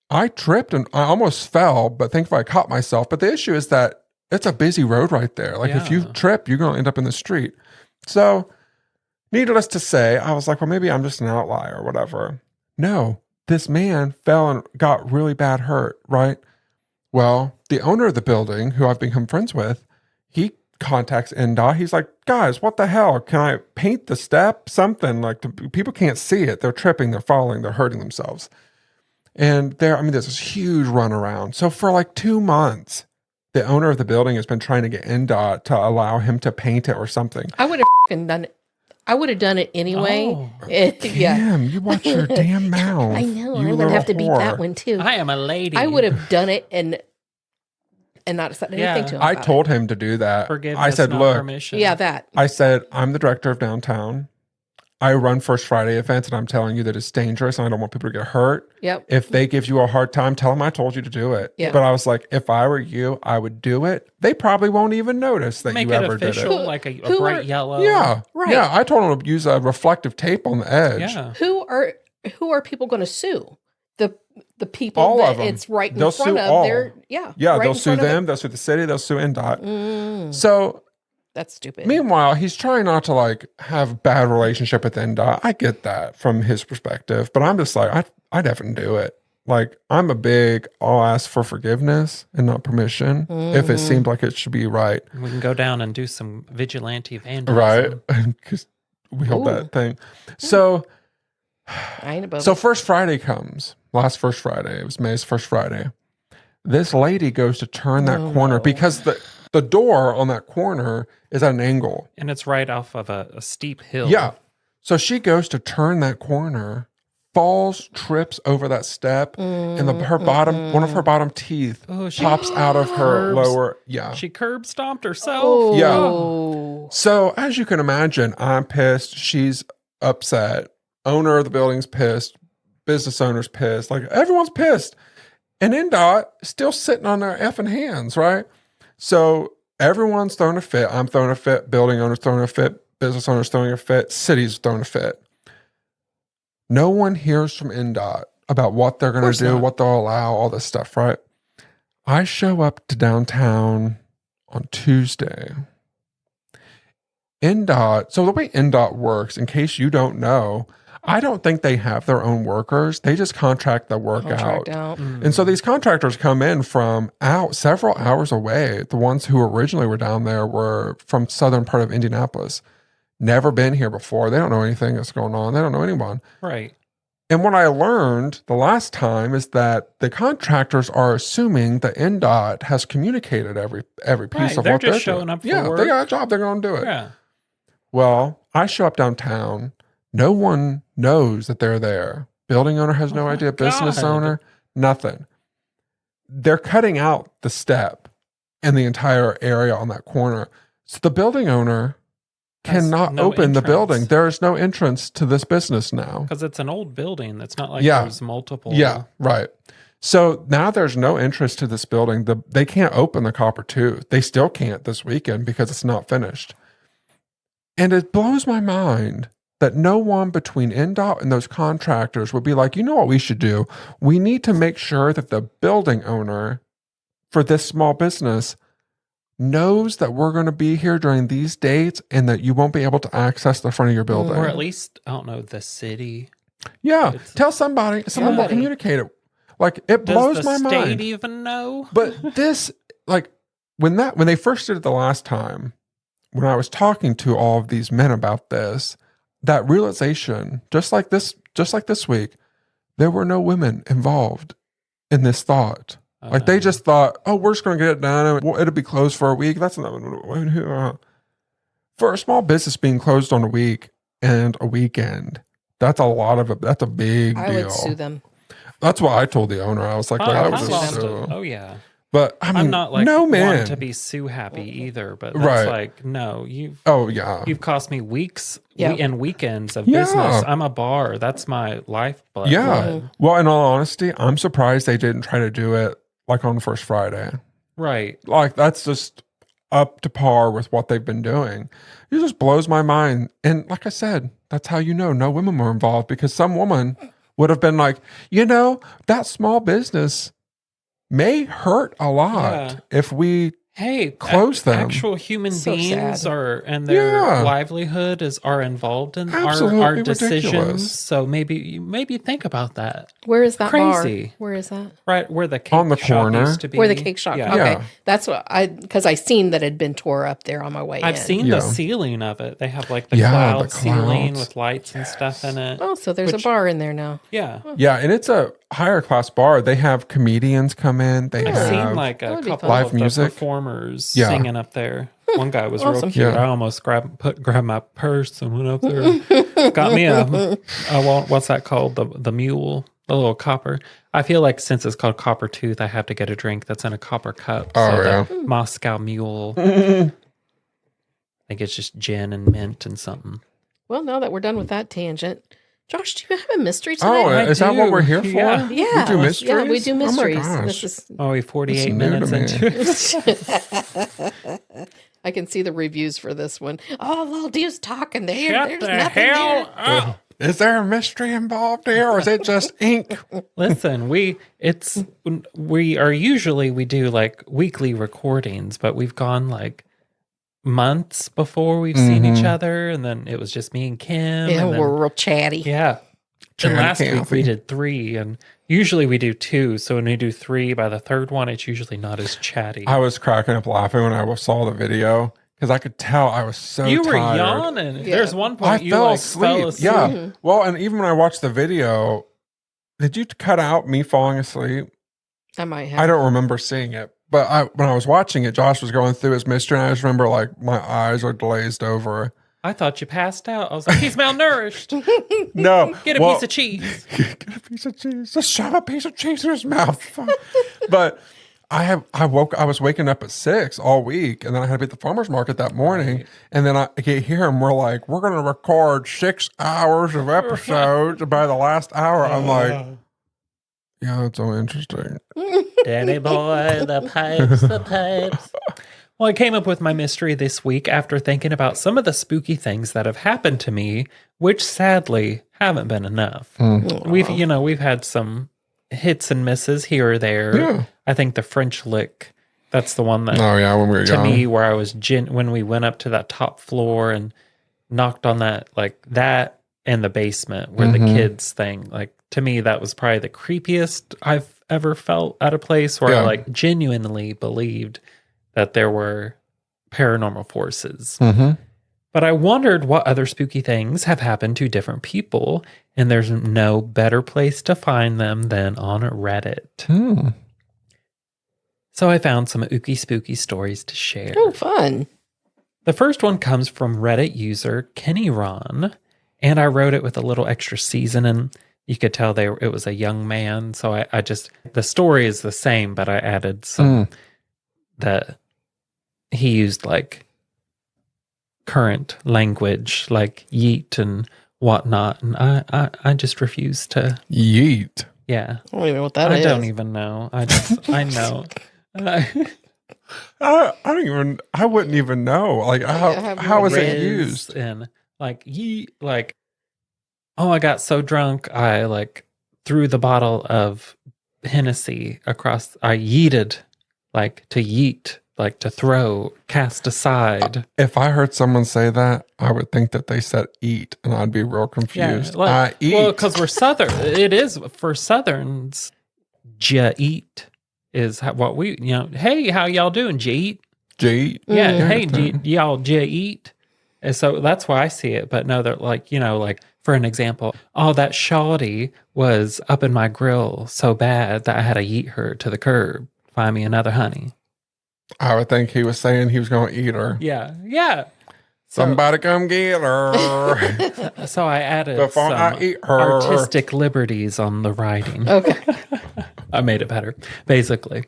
I tripped and I almost fell, but thankfully I caught myself. But the issue is that it's a busy road right there. Like if you Yeah. trip, you're going to end up in the street. So needless to say, I was like, well, maybe I'm just an outlier or whatever. No, this man fell and got really bad hurt, right? Well, the owner of the building, who I've become friends with, he contacts NDOT. He's like, guys, what the hell? Can I paint the step? Something like people can't see it. They're tripping, they're falling, they're hurting themselves. And there's this huge runaround. So for like 2 months, the owner of the building has been trying to get NDOT to allow him to paint it or something. I would have done it. I would have done it anyway. Oh. Yeah. Damn, you watch your damn mouth. I know. You I'm going to have to little beat that whore. one too. I am a lady. I would have done it and not said anything Yeah. to him. I about told him to do that. Forgiveness, I said, not look, permission. it. Yeah, that. I said, I'm the director of downtown. I run First Friday events, and I'm telling you that it's dangerous, and I don't want people to get hurt. Yep. If they give you a hard time, tell them I told you to do it. Yeah. But I was like, if I were you, I would do it. They probably won't even notice that Make you it ever official, did like a Who bright are- yellow. it. Yeah. Right. Yeah. I told them to use a reflective tape on the edge. Yeah. Who are people going to sue? The people All that of them. it's right in They'll front sue of all. their yeah. Yeah, right they'll in sue front of them. They'll sue the city. They'll sue NDOT. it. So That's stupid. meanwhile, he's trying not to like have a bad relationship with NDOT. I get that from his perspective, but I'm just like, I definitely do it. Like I'm a big, I'll ask for forgiveness and not permission if it seemed like it should be right. We can go down and do some vigilante vandalism. Right. Because we held Ooh. that thing. So, I ain't above so it. First Friday comes. Last First Friday. It was May's first Friday. This lady goes to turn that corner because the door on that corner is at an angle. And it's right off of a steep hill. Yeah. So she goes to turn that corner, falls, trips over that step, and one of her bottom teeth Oh, she pops out of her curbs. lower. Yeah. She curb stomped herself. Oh. So as you can imagine, I'm pissed. She's upset. Owner of the building's pissed. Business owner's pissed. Like everyone's pissed. And NDOT still sitting on their effing hands, right? So everyone's throwing a fit. I'm throwing a fit. Building owner's throwing a fit. Business owner's throwing a fit. City's throwing a fit. No one hears from NDOT about what they're going to do, what they'll allow, all this stuff, right? I show up to downtown on Tuesday. NDOT, so the way NDOT works, in case you don't know, I don't think they have their own workers. They just contract the work Contract out. out. And so these contractors come in from out several hours away. The ones who originally were down there were from southern part of Indianapolis. Never been here before. They don't know anything that's going on. They don't know anyone. Right. And what I learned the last time is that the contractors are assuming that NDOT has communicated every piece Right, of they're what they're just showing doing. up for yeah, work. they got a job. They're going to do it. Yeah. Well, I show up downtown. No one knows that they're there. Building owner has no Oh my idea. Business God. owner, nothing. They're cutting out the step and the entire area on that corner. So the building owner Has cannot no open the entrance. building. There is no entrance to this business now. Because it's an old building. That's not like Yeah. there's multiple. Yeah, right. So now there's no entrance to this building. They can't open the Copper Tooth. They still can't this weekend because it's not finished. And it blows my mind that no one between NDOT and those contractors would be like, you know what we should do? We need to make sure that the building owner for this small business knows that we're going to be here during these dates and that you won't be able to access the front of your building. Or at least, I don't know, the city. Yeah. Tell somebody. Someone will communicate it. Like, it blows my mind. Does the state even know? But this, like, when they first did it the last time, when I was talking to all of these men about this, that realization, just like this week, there were no women involved in this thought. Like, they just thought, oh, we're just going to get it done. It'll be closed for a week. That's not for a small business being closed on a week and a weekend. That's a lot of it. That's a big deal. I would sue them. That's what I told the owner. I was like, I was just sue. Oh yeah. But I mean, I'm not like no one man to be sue happy either. But that's like, no, you've cost me weeks and weekends of business. I'm a bar. That's my lifeblood. Yeah. Well, in all honesty, I'm surprised they didn't try to do it like on the first Friday. Right. Like, that's just up to par with what they've been doing. It just blows my mind. And like I said, that's how you know no women were involved, because some woman would have been like, that small business may hurt a lot if we close them. Actual human So beings sad. and their livelihood are involved in our decisions. Ridiculous. So maybe think about that. Where is that Crazy. bar? Where is that? Right where the cake On the shop corner. used to be. Where the cake shop. Yeah. Okay. Yeah. That's what because I seen that it had been tore up there on my way I've in. seen Yeah. the ceiling of it. They have like the Yeah, cloud the ceiling clouds. with lights and stuff in it. Oh, so there's a bar in there now. Yeah. Yeah, and it's a higher class bar. They have comedians come in. They I've have seen like a would be couple fun. Live of music. the performers Yeah. singing up there. One guy was Awesome. real cute. Yeah. I almost grabbed my purse and went up there. Got me what's that called? The mule, the little copper. I feel like since it's called Copper Tooth, I have to get a drink that's in a copper cup. Oh, the Moscow Mule. I think it's just gin and mint and something. Well, now that we're done with that tangent, Josh, do you have a mystery today? Oh, I is that what do. we're here for? Yeah. yeah, We do mysteries? Yeah, we do mysteries. Oh my gosh. This is Oh, we 48 That's new minutes to me. into it. I can see the reviews for this one. Oh, little dude's talking there. Shut There's the nothing hell there. up. Is there a mystery involved here, or is it just ink? Listen, we do like weekly recordings, but we've gone like months before we've seen each other, and then it was just me and Kim. Yeah, and then, we're real chatty. yeah. Chatty And last week Cathy. we did 3, and usually we do 2. So when we do 3, by the third one, it's usually not as chatty. I was cracking up laughing when I saw the video because I could tell I was so You were tired. yawning. Yeah. There's one point I you fell like asleep. fell asleep. Yeah. Well, and even when I watched the video, did you cut out me falling asleep? I might have. I don't remember seeing it. But when I was watching it, Josh was going through his mystery, and I just remember like my eyes are glazed over. I thought you passed out. I was like, he's malnourished. No. Get a piece of cheese. Get a piece of cheese. Just shove a piece of cheese in his mouth. But I was waking up at 6 all week, and then I had to be at the farmer's market that morning. Right. And then I get here and we're like, we're gonna record 6 hours of episodes. By the last hour, I'm like, yeah, that's so interesting. Danny boy, the pipes, the pipes. Well, I came up with my mystery this week after thinking about some of the spooky things that have happened to me, which sadly haven't been enough. We've had some hits and misses here or there. Yeah. I think the French lick, that's the one that Oh yeah, when we were to young. me where I was when we went up to that top floor and knocked on that, like that and the basement where the kids thing, like to me that was probably the creepiest I've ever felt at a place where I like genuinely believed that there were paranormal forces. But I wondered what other spooky things have happened to different people, and there's no better place to find them than on Reddit. So I found some ooky spooky stories to share. Oh, fun. The first one comes from Reddit user Kenny Ron, and I wrote it with a little extra seasoning. You could tell it was a young man, so I just, the story is the same, but I added some that he used like current language, like yeet and whatnot, and I just refuse to. Yeet. Yeah, I don't even know what that is. I don't even know. I know. I wouldn't even know. Like how is it Riz used? and like like, oh, I got so drunk I like threw the bottle of Hennessy across. I yeeted, like to yeet like to throw, cast aside. If I heard someone say that, I would think that they said eat, and I'd be real confused. I eat. Well, because we're Southern. It is for Southerns. Ja eat is what we, hey, how y'all doing? Ja eat? Ja eat? Yeah, Yeah, hey, that- y'all ja eat? And so that's why I see it. But no, they're like, like for an example, oh, that shawty was up in my grill so bad that I had to eat her to the curb. Find me another honey. I would think he was saying he was going to eat her. Yeah, yeah. So, Somebody come get her so I added before some I eat her. artistic liberties on the writing. Okay. I made it better. Basically.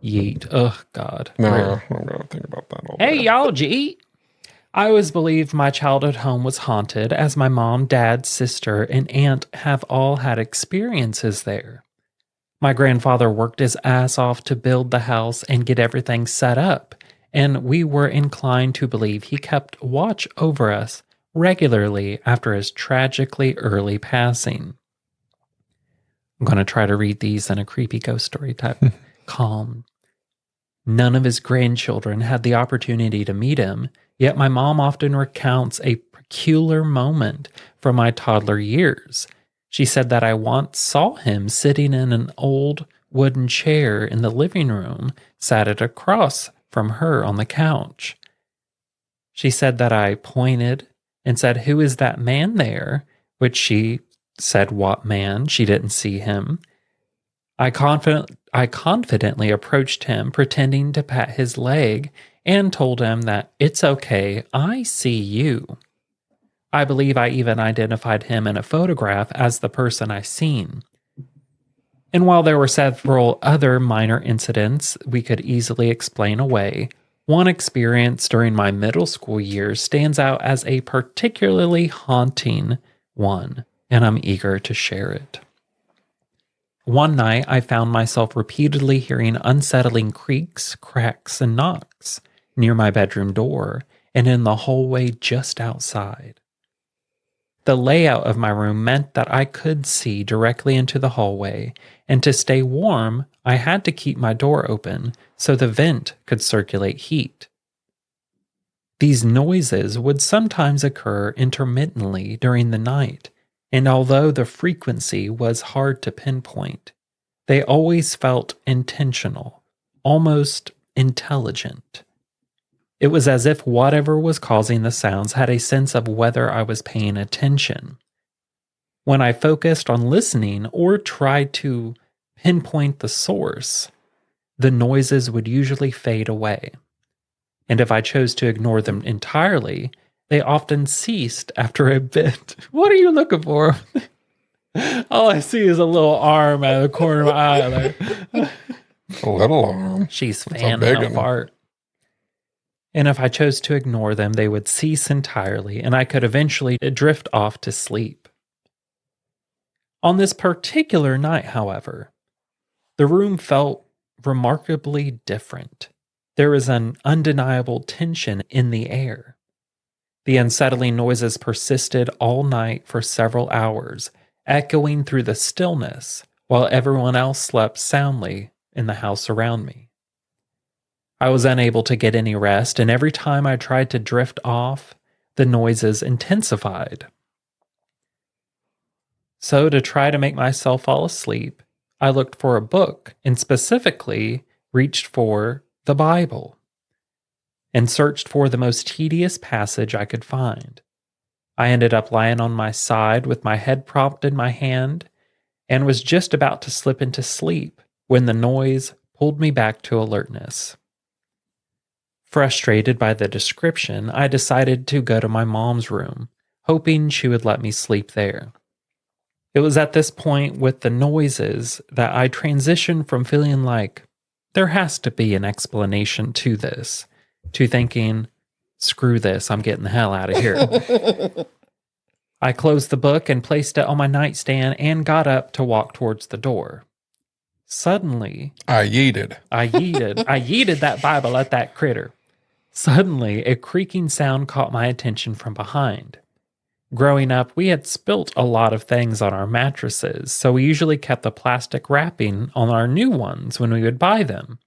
Yeet. Oh, God. No, Really. I'm going to think about that all Hey, day. y'all, did you eat? I always believed my childhood home was haunted, as my mom, dad, sister, and aunt have all had experiences there. My grandfather worked his ass off to build the house and get everything set up, and we were inclined to believe he kept watch over us regularly after his tragically early passing. I'm going to try to read these in a creepy ghost story type. Calm. None of his grandchildren had the opportunity to meet him, yet my mom often recounts a peculiar moment from my toddler years. She said that I once saw him sitting in an old wooden chair in the living room, sat it across from her on the couch. She said that I pointed and said, "Who is that man there?" Which she said, "What man?" She didn't see him. I confidently approached him, pretending to pat his leg, and told him that it's okay, I see you. I believe I even identified him in a photograph as the person I seen. And while there were several other minor incidents we could easily explain away, one experience during my middle school years stands out as a particularly haunting one, and I'm eager to share it. One night, I found myself repeatedly hearing unsettling creaks, cracks, and knocks near my bedroom door and in the hallway just outside. The layout of my room meant that I could see directly into the hallway, and to stay warm, I had to keep my door open so the vent could circulate heat. These noises would sometimes occur intermittently during the night, and although the frequency was hard to pinpoint, they always felt intentional, almost intelligent. It was as if whatever was causing the sounds had a sense of whether I was paying attention. When I focused on listening or tried to pinpoint the source, the noises would usually fade away. And if I chose to ignore them entirely, they often ceased after a bit. What are you looking for? All I see is a little arm out of the corner of my eye. Like, A little arm. she's That's a fanning big a one. fart. And if I chose to ignore them, they would cease entirely, and I could eventually drift off to sleep. On this particular night, however, the room felt remarkably different. There was an undeniable tension in the air. The unsettling noises persisted all night for several hours, echoing through the stillness while everyone else slept soundly in the house around me. I was unable to get any rest, and every time I tried to drift off, the noises intensified. So, to try to make myself fall asleep, I looked for a book and specifically reached for the Bible and searched for the most tedious passage I could find. I ended up lying on my side with my head propped in my hand and was just about to slip into sleep when the noise pulled me back to alertness. Frustrated by the description, I decided to go to my mom's room, hoping she would let me sleep there. It was at this point with the noises that I transitioned from feeling like there has to be an explanation to this, to thinking, screw this, I'm getting the hell out of here. I closed the book and placed it on my nightstand and got up to walk towards the door. Suddenly, I yeeted. I yeeted that Bible at that critter. Suddenly, a creaking sound caught my attention from behind. Growing up, we had spilt a lot of things on our mattresses, so we usually kept the plastic wrapping on our new ones when we would buy them.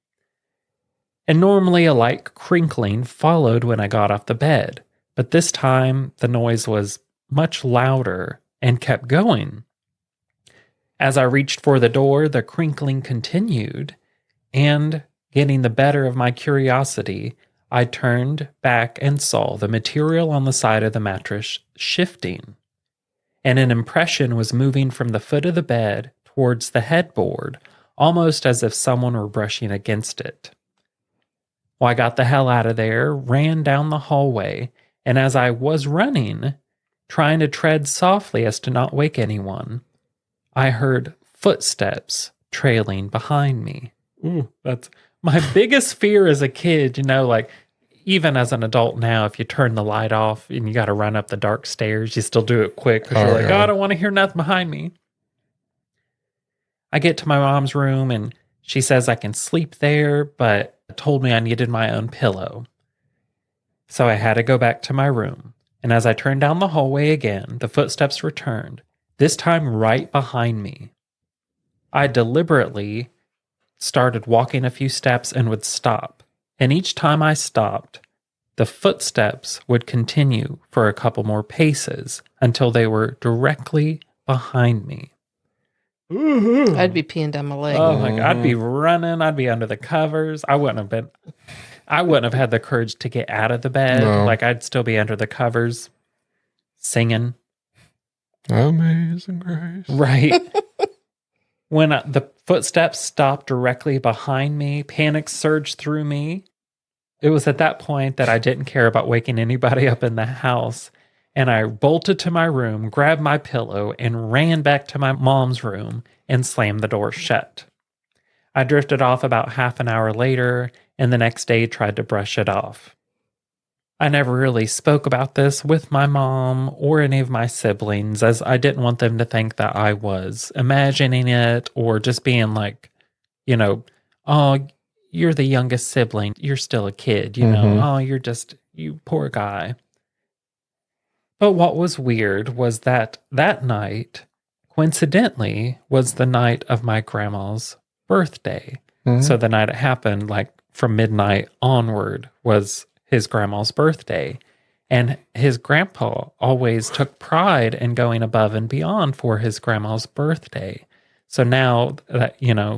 And normally a light crinkling followed when I got off the bed. But this time the noise was much louder and kept going. As I reached for the door, the crinkling continued, and getting the better of my curiosity, I turned back and saw the material on the side of the mattress shifting, and an impression was moving from the foot of the bed towards the headboard, almost as if someone were brushing against it. Well, I got the hell out of there, ran down the hallway, and as I was running, trying to tread softly as to not wake anyone, I heard footsteps trailing behind me. Ooh, that's my biggest fear as a kid, like even as an adult now, if you turn the light off and you got to run up the dark stairs, you still do it quick because you're like, oh, I don't want to hear nothing behind me. I get to my mom's room and she says I can sleep there, but told me I needed my own pillow. So I had to go back to my room. And as I turned down the hallway again, the footsteps returned, this time right behind me. I deliberately started walking a few steps and would stop. And each time I stopped, the footsteps would continue for a couple more paces until they were directly behind me. I'd be peeing down my leg. Oh my God, I'd be running. I'd be under the covers. I wouldn't have had the courage to get out of the bed. No. Like I'd still be under the covers singing. Amazing Grace. Right. When the footsteps stopped directly behind me, panic surged through me. It was at that point that I didn't care about waking anybody up in the house. And I bolted to my room, grabbed my pillow, and ran back to my mom's room and slammed the door shut. I drifted off about half an hour later, and the next day tried to brush it off. I never really spoke about this with my mom or any of my siblings, as I didn't want them to think that I was imagining it or just being like, oh, you're the youngest sibling. You're still a kid, oh, you poor guy. But what was weird was that night, coincidentally, was the night of my grandma's birthday. Mm-hmm. So the night it happened, like from midnight onward, was his grandma's birthday. And his grandpa always took pride in going above and beyond for his grandma's birthday. So now that,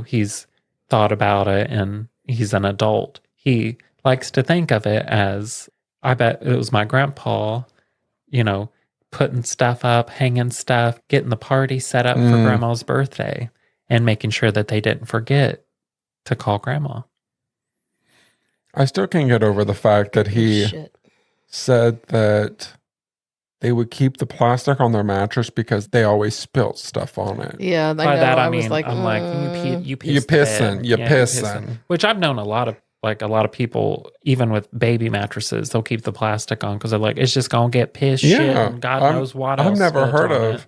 he's thought about it and he's an adult, he likes to think of it as, I bet it was my grandpa, putting stuff up, hanging stuff, getting the party set up for grandma's birthday and making sure that they didn't forget to call grandma. I still can't get over the fact that he said that they would keep the plastic on their mattress because they always spilt stuff on it. Yeah, by that I mean, was like, I'm like, you pissing. Which I've known a lot of people, even with baby mattresses, they'll keep the plastic on because they're like, it's just gonna get piss shit and God knows what else. I've never heard of. it.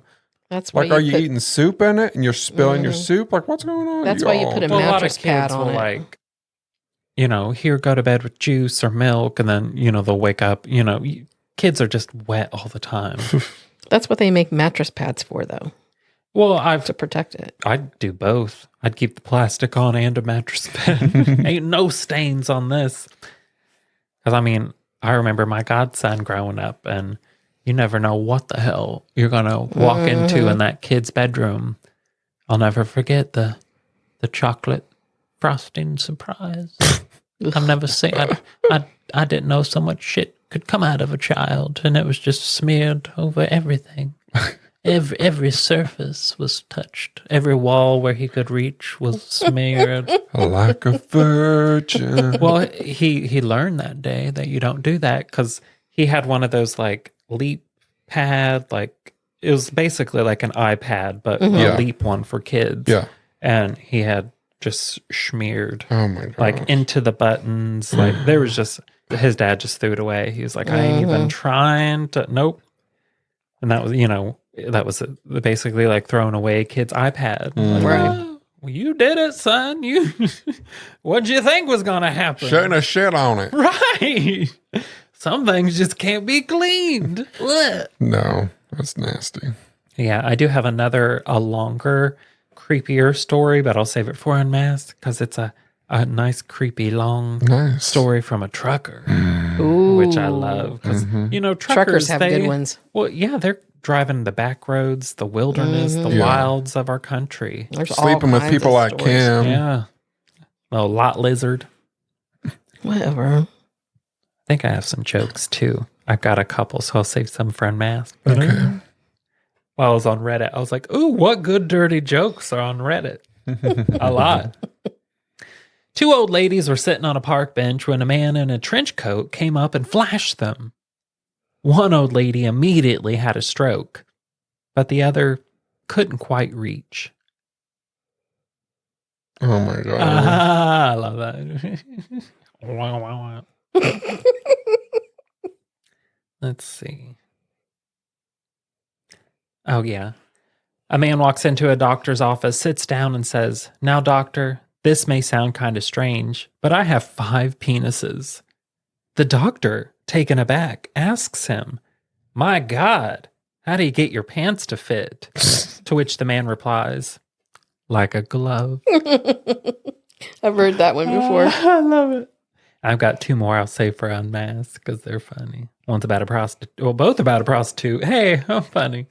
That's why like, are you eating soup in it and you're spilling your soup? Like, what's going on? That's why you put a mattress pad on it. Like, here, go to bed with juice or milk, and then they'll wake up. Kids are just wet all the time. That's what they make mattress pads for, though. Well, to protect it. I'd do both. I'd keep the plastic on and a mattress pad. Ain't no stains on this. Because, I remember my godson growing up, and you never know what the hell you're going to walk into in that kid's bedroom. I'll never forget the chocolate frosting surprise. I've never seen... I didn't know so much shit could come out of a child, and it was just smeared over everything. Every surface was touched. Every wall where he could reach was smeared. Like a virgin. Well, he learned that day that you don't do that because he had one of those like leap pad, like it was basically like an iPad, but a leap one for kids. Yeah. And he had just smeared like into the buttons. Like there was just, his dad just threw it away. He was like, I ain't even trying to, nope. And that was, that was basically like throwing away a kid's iPad. Like, Right. Well, you did it, son. What'd you think was going to happen? Shouldn't have shit on it. Right. Some things just can't be cleaned. No, that's nasty. Yeah, I do have a longer, creepier story, but I'll save it for Unmasked because it's a a nice, creepy, long Nice. story from a trucker, Ooh. which I love. Because, Truckers have good ones. Well, yeah, they're driving the back roads, the wilderness, the wilds of our country. There's all Sleeping with kinds people of like stories. Kim. Yeah. Well, lot lizard. Whatever. I think I have some jokes too. I've got a couple, so I'll save some for unmasked. Okay. While I was on Reddit, I was like, ooh, what good dirty jokes are on Reddit? A lot. 2 old ladies were sitting on a park bench when a man in a trench coat came up and flashed them. One old lady immediately had a stroke, but the other couldn't quite reach. Oh my God. I love that. Wow, wow, wow. Let's see. Oh, yeah. A man walks into a doctor's office, sits down, and says, "Now, doctor, this may sound kind of strange, but I have 5 penises." The doctor, taken aback, asks him, "My God, how do you get your pants to fit?" To which the man replies, "Like a glove." I've heard that one before. I love it. I've got 2 more I'll save for unmasked because they're funny. One's about a prostitute. Well, both about a prostitute. Hey, how funny.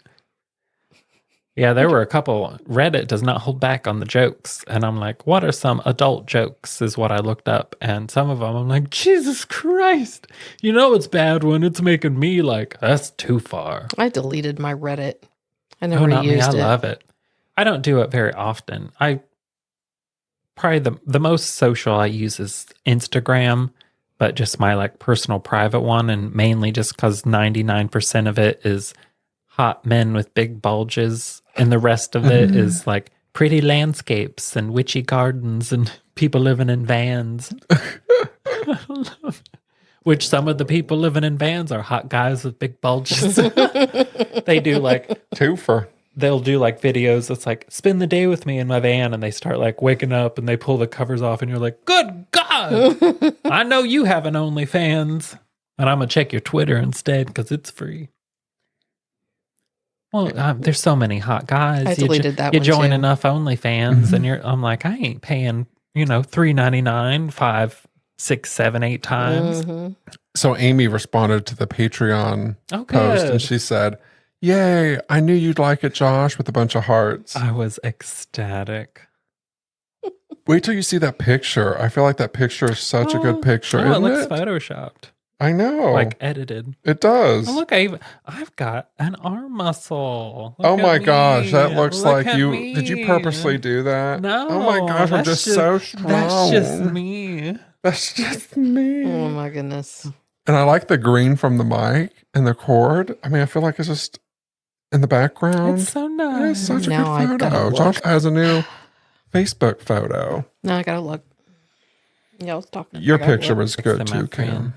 Yeah, there were a couple. Reddit does not hold back on the jokes. And I'm like, what are some adult jokes is what I looked up. And some of them I'm like, Jesus Christ. You know it's bad when it's making me like, that's too far. I deleted my Reddit. I Oh, never not me. used I it. love it. I don't do it very often. Probably the most social I use is Instagram, but just my like personal private one. And mainly just because 99% of it is hot men with big bulges. And the rest of it is like pretty landscapes and witchy gardens and people living in vans. Which some of the people living in vans are hot guys with big bulges. They do like Twofer. they'll do like videos that's like, spend the day with me in my van, and they start like waking up and they pull the covers off and you're like, good God, I know you have an OnlyFans, and I'm gonna check your Twitter instead because it's free. Well, there's so many hot guys. I deleted that you one join too. enough OnlyFans and I'm like, I ain't paying, $3.99 5, 6, 7, 8 times. Mhm. So Amy responded to the Patreon Oh, post good. and she said, "Yay, I knew you'd like it, Josh," with a bunch of hearts. I was ecstatic. Wait till you see that picture. I feel like that picture is such a good picture, Oh, it isn't looks it? photoshopped, I know. like edited. It does. Oh, look, I've got an arm muscle. Look Oh my at gosh, me. that looks Look like at you. me. Did you purposely do that? No. Oh my gosh, I'm that's just so strong. That's just me. That's just me. Oh my goodness. And I like the green from the mic and the cord. I mean, I feel like it's just in the background. It's so It nice. is such a Now I've good gotta photo. look. Josh has a new Facebook photo. Now I gotta look. Yeah, I was talking. Your I gotta picture look. was good Next to my too, Kim. friend.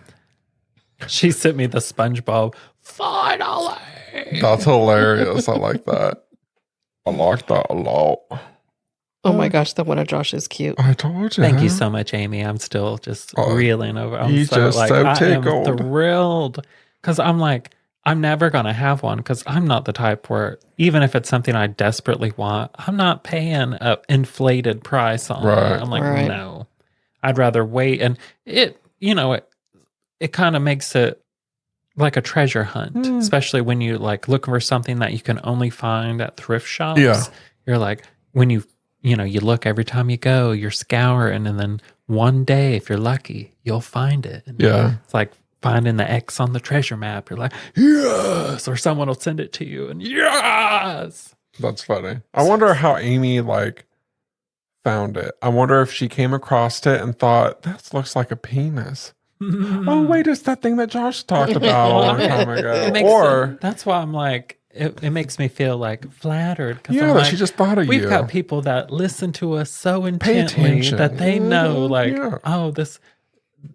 She sent me the SpongeBob. Finally. That's hilarious. I like that. I like that a lot. Oh my gosh, the one of Josh is cute. I told you. Thank you so much, Amy. I'm still just Oh, reeling over. I'm he's just so I tickled. am thrilled because I'm like, I'm never going to have one because I'm not the type where, even if it's something I desperately want, I'm not paying an inflated price on Right. it. I'm like, Right. no, I'd rather wait. And it kind of makes it like a treasure hunt, especially when you like looking for something that you can only find at thrift shops. Yeah. You're like, when you look every time you go, you're scouring, and then one day, if you're lucky, you'll find it. And Yeah. it's like finding the X on the treasure map. You're like, yes, or someone will send it to you, and yes. That's funny. I wonder how Amy found it. I wonder if she came across it and thought, that looks like a penis. Oh, wait, it's that thing that Josh talked about a long time ago. That's why I'm like, it makes me feel like flattered. Yeah, I'm that like, she just thought of we've you. got people that listen to us so Pay intently attention. that they know, like, Yeah. oh,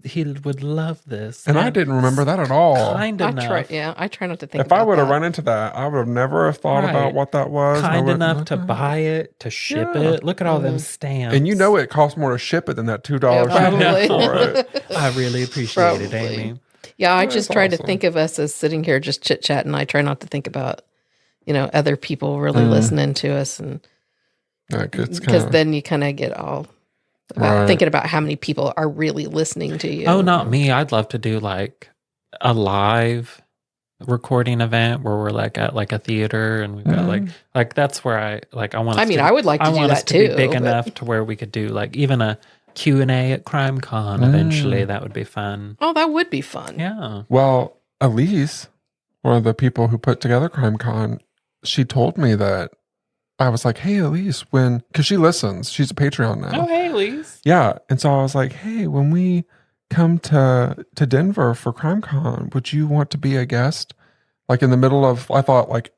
he would love this. And I didn't remember that at all. Kind I enough. try not to think. If I about would have that. run into that, I would have never thought Right. about what that was. I Kind would- enough to buy it, to ship Yeah. it. Look at all them stamps. And you know it costs more to ship it than that $2 Yeah, shipping probably. for it. I really appreciate it, Probably. Amy. Yeah, I That's just try to awesome. think of us as sitting here just chit chatting. I try not to think about, other people really listening to us, and Like, it's because kinda, then you kind of get all Right. thinking about how many people are really listening to you. Oh, not me. I'd love to do like a live recording event where we're like at like a theater and we've got like that's where I want. I mean, I would like to do want us that to too. be big but- enough to where we could do like even a Q&A at Crimecon eventually. That would be fun. Oh, that would be fun. Yeah. Well, Elise, one of the people who put together Crimecon, she told me that I was like, hey, Elise, because she listens, she's a Patreon now. Oh, hey, Lise. Yeah. And so I was like, hey, when we come to Denver for Crimecon, would you want to be a guest? Like in the middle of, I thought like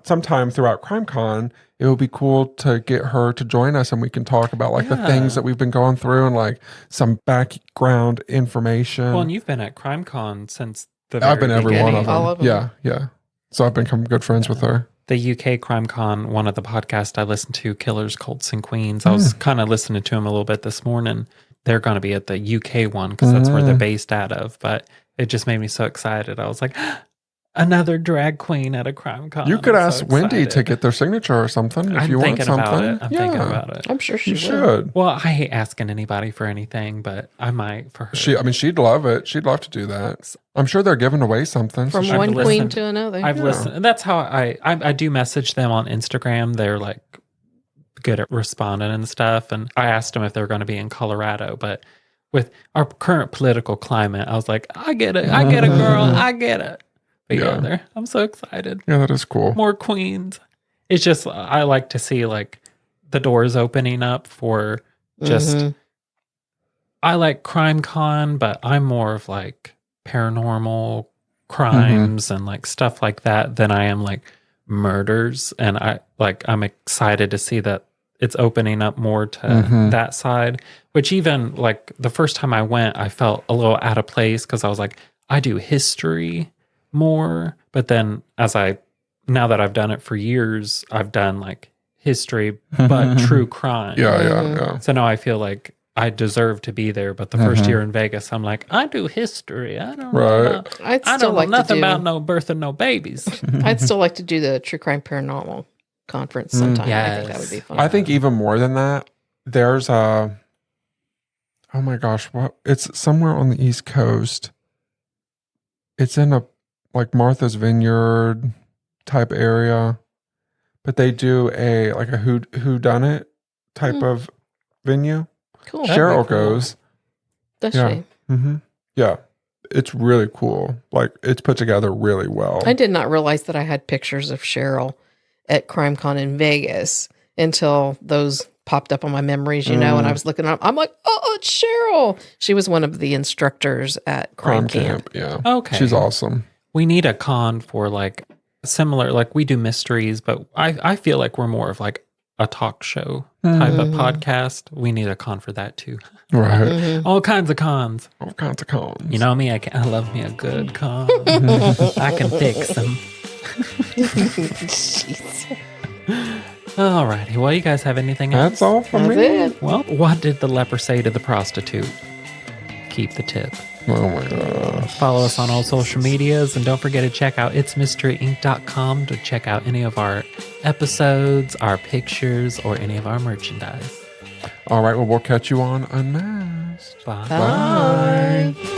sometime throughout Crimecon, it would be cool to get her to join us and we can talk about like the things that we've been going through and like some background information. Well, and you've been at Crimecon since the I've been very every one of beginning. them. All of them. Yeah. Yeah. So I've become good friends with her. The UK Crimecon, one of the podcasts I listened to, Killers, Cults, and Queens. I was kind of listening to them a little bit this morning. They're going to be at the UK one because that's where they're based out of. But it just made me so excited. I was like, another drag queen at a Crimecon. You could I'm ask so Wendy to excited. get their signature or something if I'm you want thinking something. about it. I'm thinking about it. I'm sure she You will. should. Well, I hate asking anybody for anything, but I might for her. She'd love it. She'd love to do that. I'm sure they're giving away something. From she I've one can- queen listened- to another. I've listened. And that's how I do message them on Instagram. They're like good at responding and stuff. And I asked them if they're going to be in Colorado, but with our current political climate, I was like, I get it. I get it, girl. I get it. But Yeah. I'm so excited. Yeah, that is cool. More queens. It's just, I like to see like the doors opening up for just, I like Crimecon, but I'm more of like paranormal crimes and like stuff like that than I am like murders. And I'm excited to see that it's opening up more to that side, which even like the first time I went, I felt a little out of place because I was like, I do history more. But then now that I've done it for years, I've done like history, but true crime. Yeah. So now I feel like I deserve to be there. But the first year in Vegas, I'm like, I do history. I don't know. I'd I still don't know like nothing to do. about no birth and no babies. I'd still like to do the True Crime Paranormal conference sometime. I think that would be fun. I think even more than that, there's oh my gosh, it's somewhere on the East Coast. It's in a like Martha's Vineyard type area, but they do a who done it type of venue. Cool. Cheryl be cool. goes. Does Yeah. she? Yeah, it's really cool. Like it's put together really well. I did not realize that I had pictures of Cheryl at Crimecon in Vegas until those popped up on my memories, and I was looking up. I'm like, oh, it's Cheryl. She was one of the instructors at Crime Camp. Yeah. Okay. She's awesome. We need a con for like similar, like we do mysteries, but I feel like we're more of like a talk show type of podcast. We need a con for that too. Right. All kinds of cons. All kinds of cons. You know me, I love me a good con. I can fix them. Jeez. Alrighty. Well, you guys have anything else? That's all from That's me. it. Well, what did the leper say to the prostitute? Keep the tip. Oh my gosh. Follow us on all social medias, and don't forget to check out itsmysteryinc.com to check out any of our episodes, our pictures, or any of our merchandise. All right. Well, we'll catch you on Unmasked. Bye. Bye.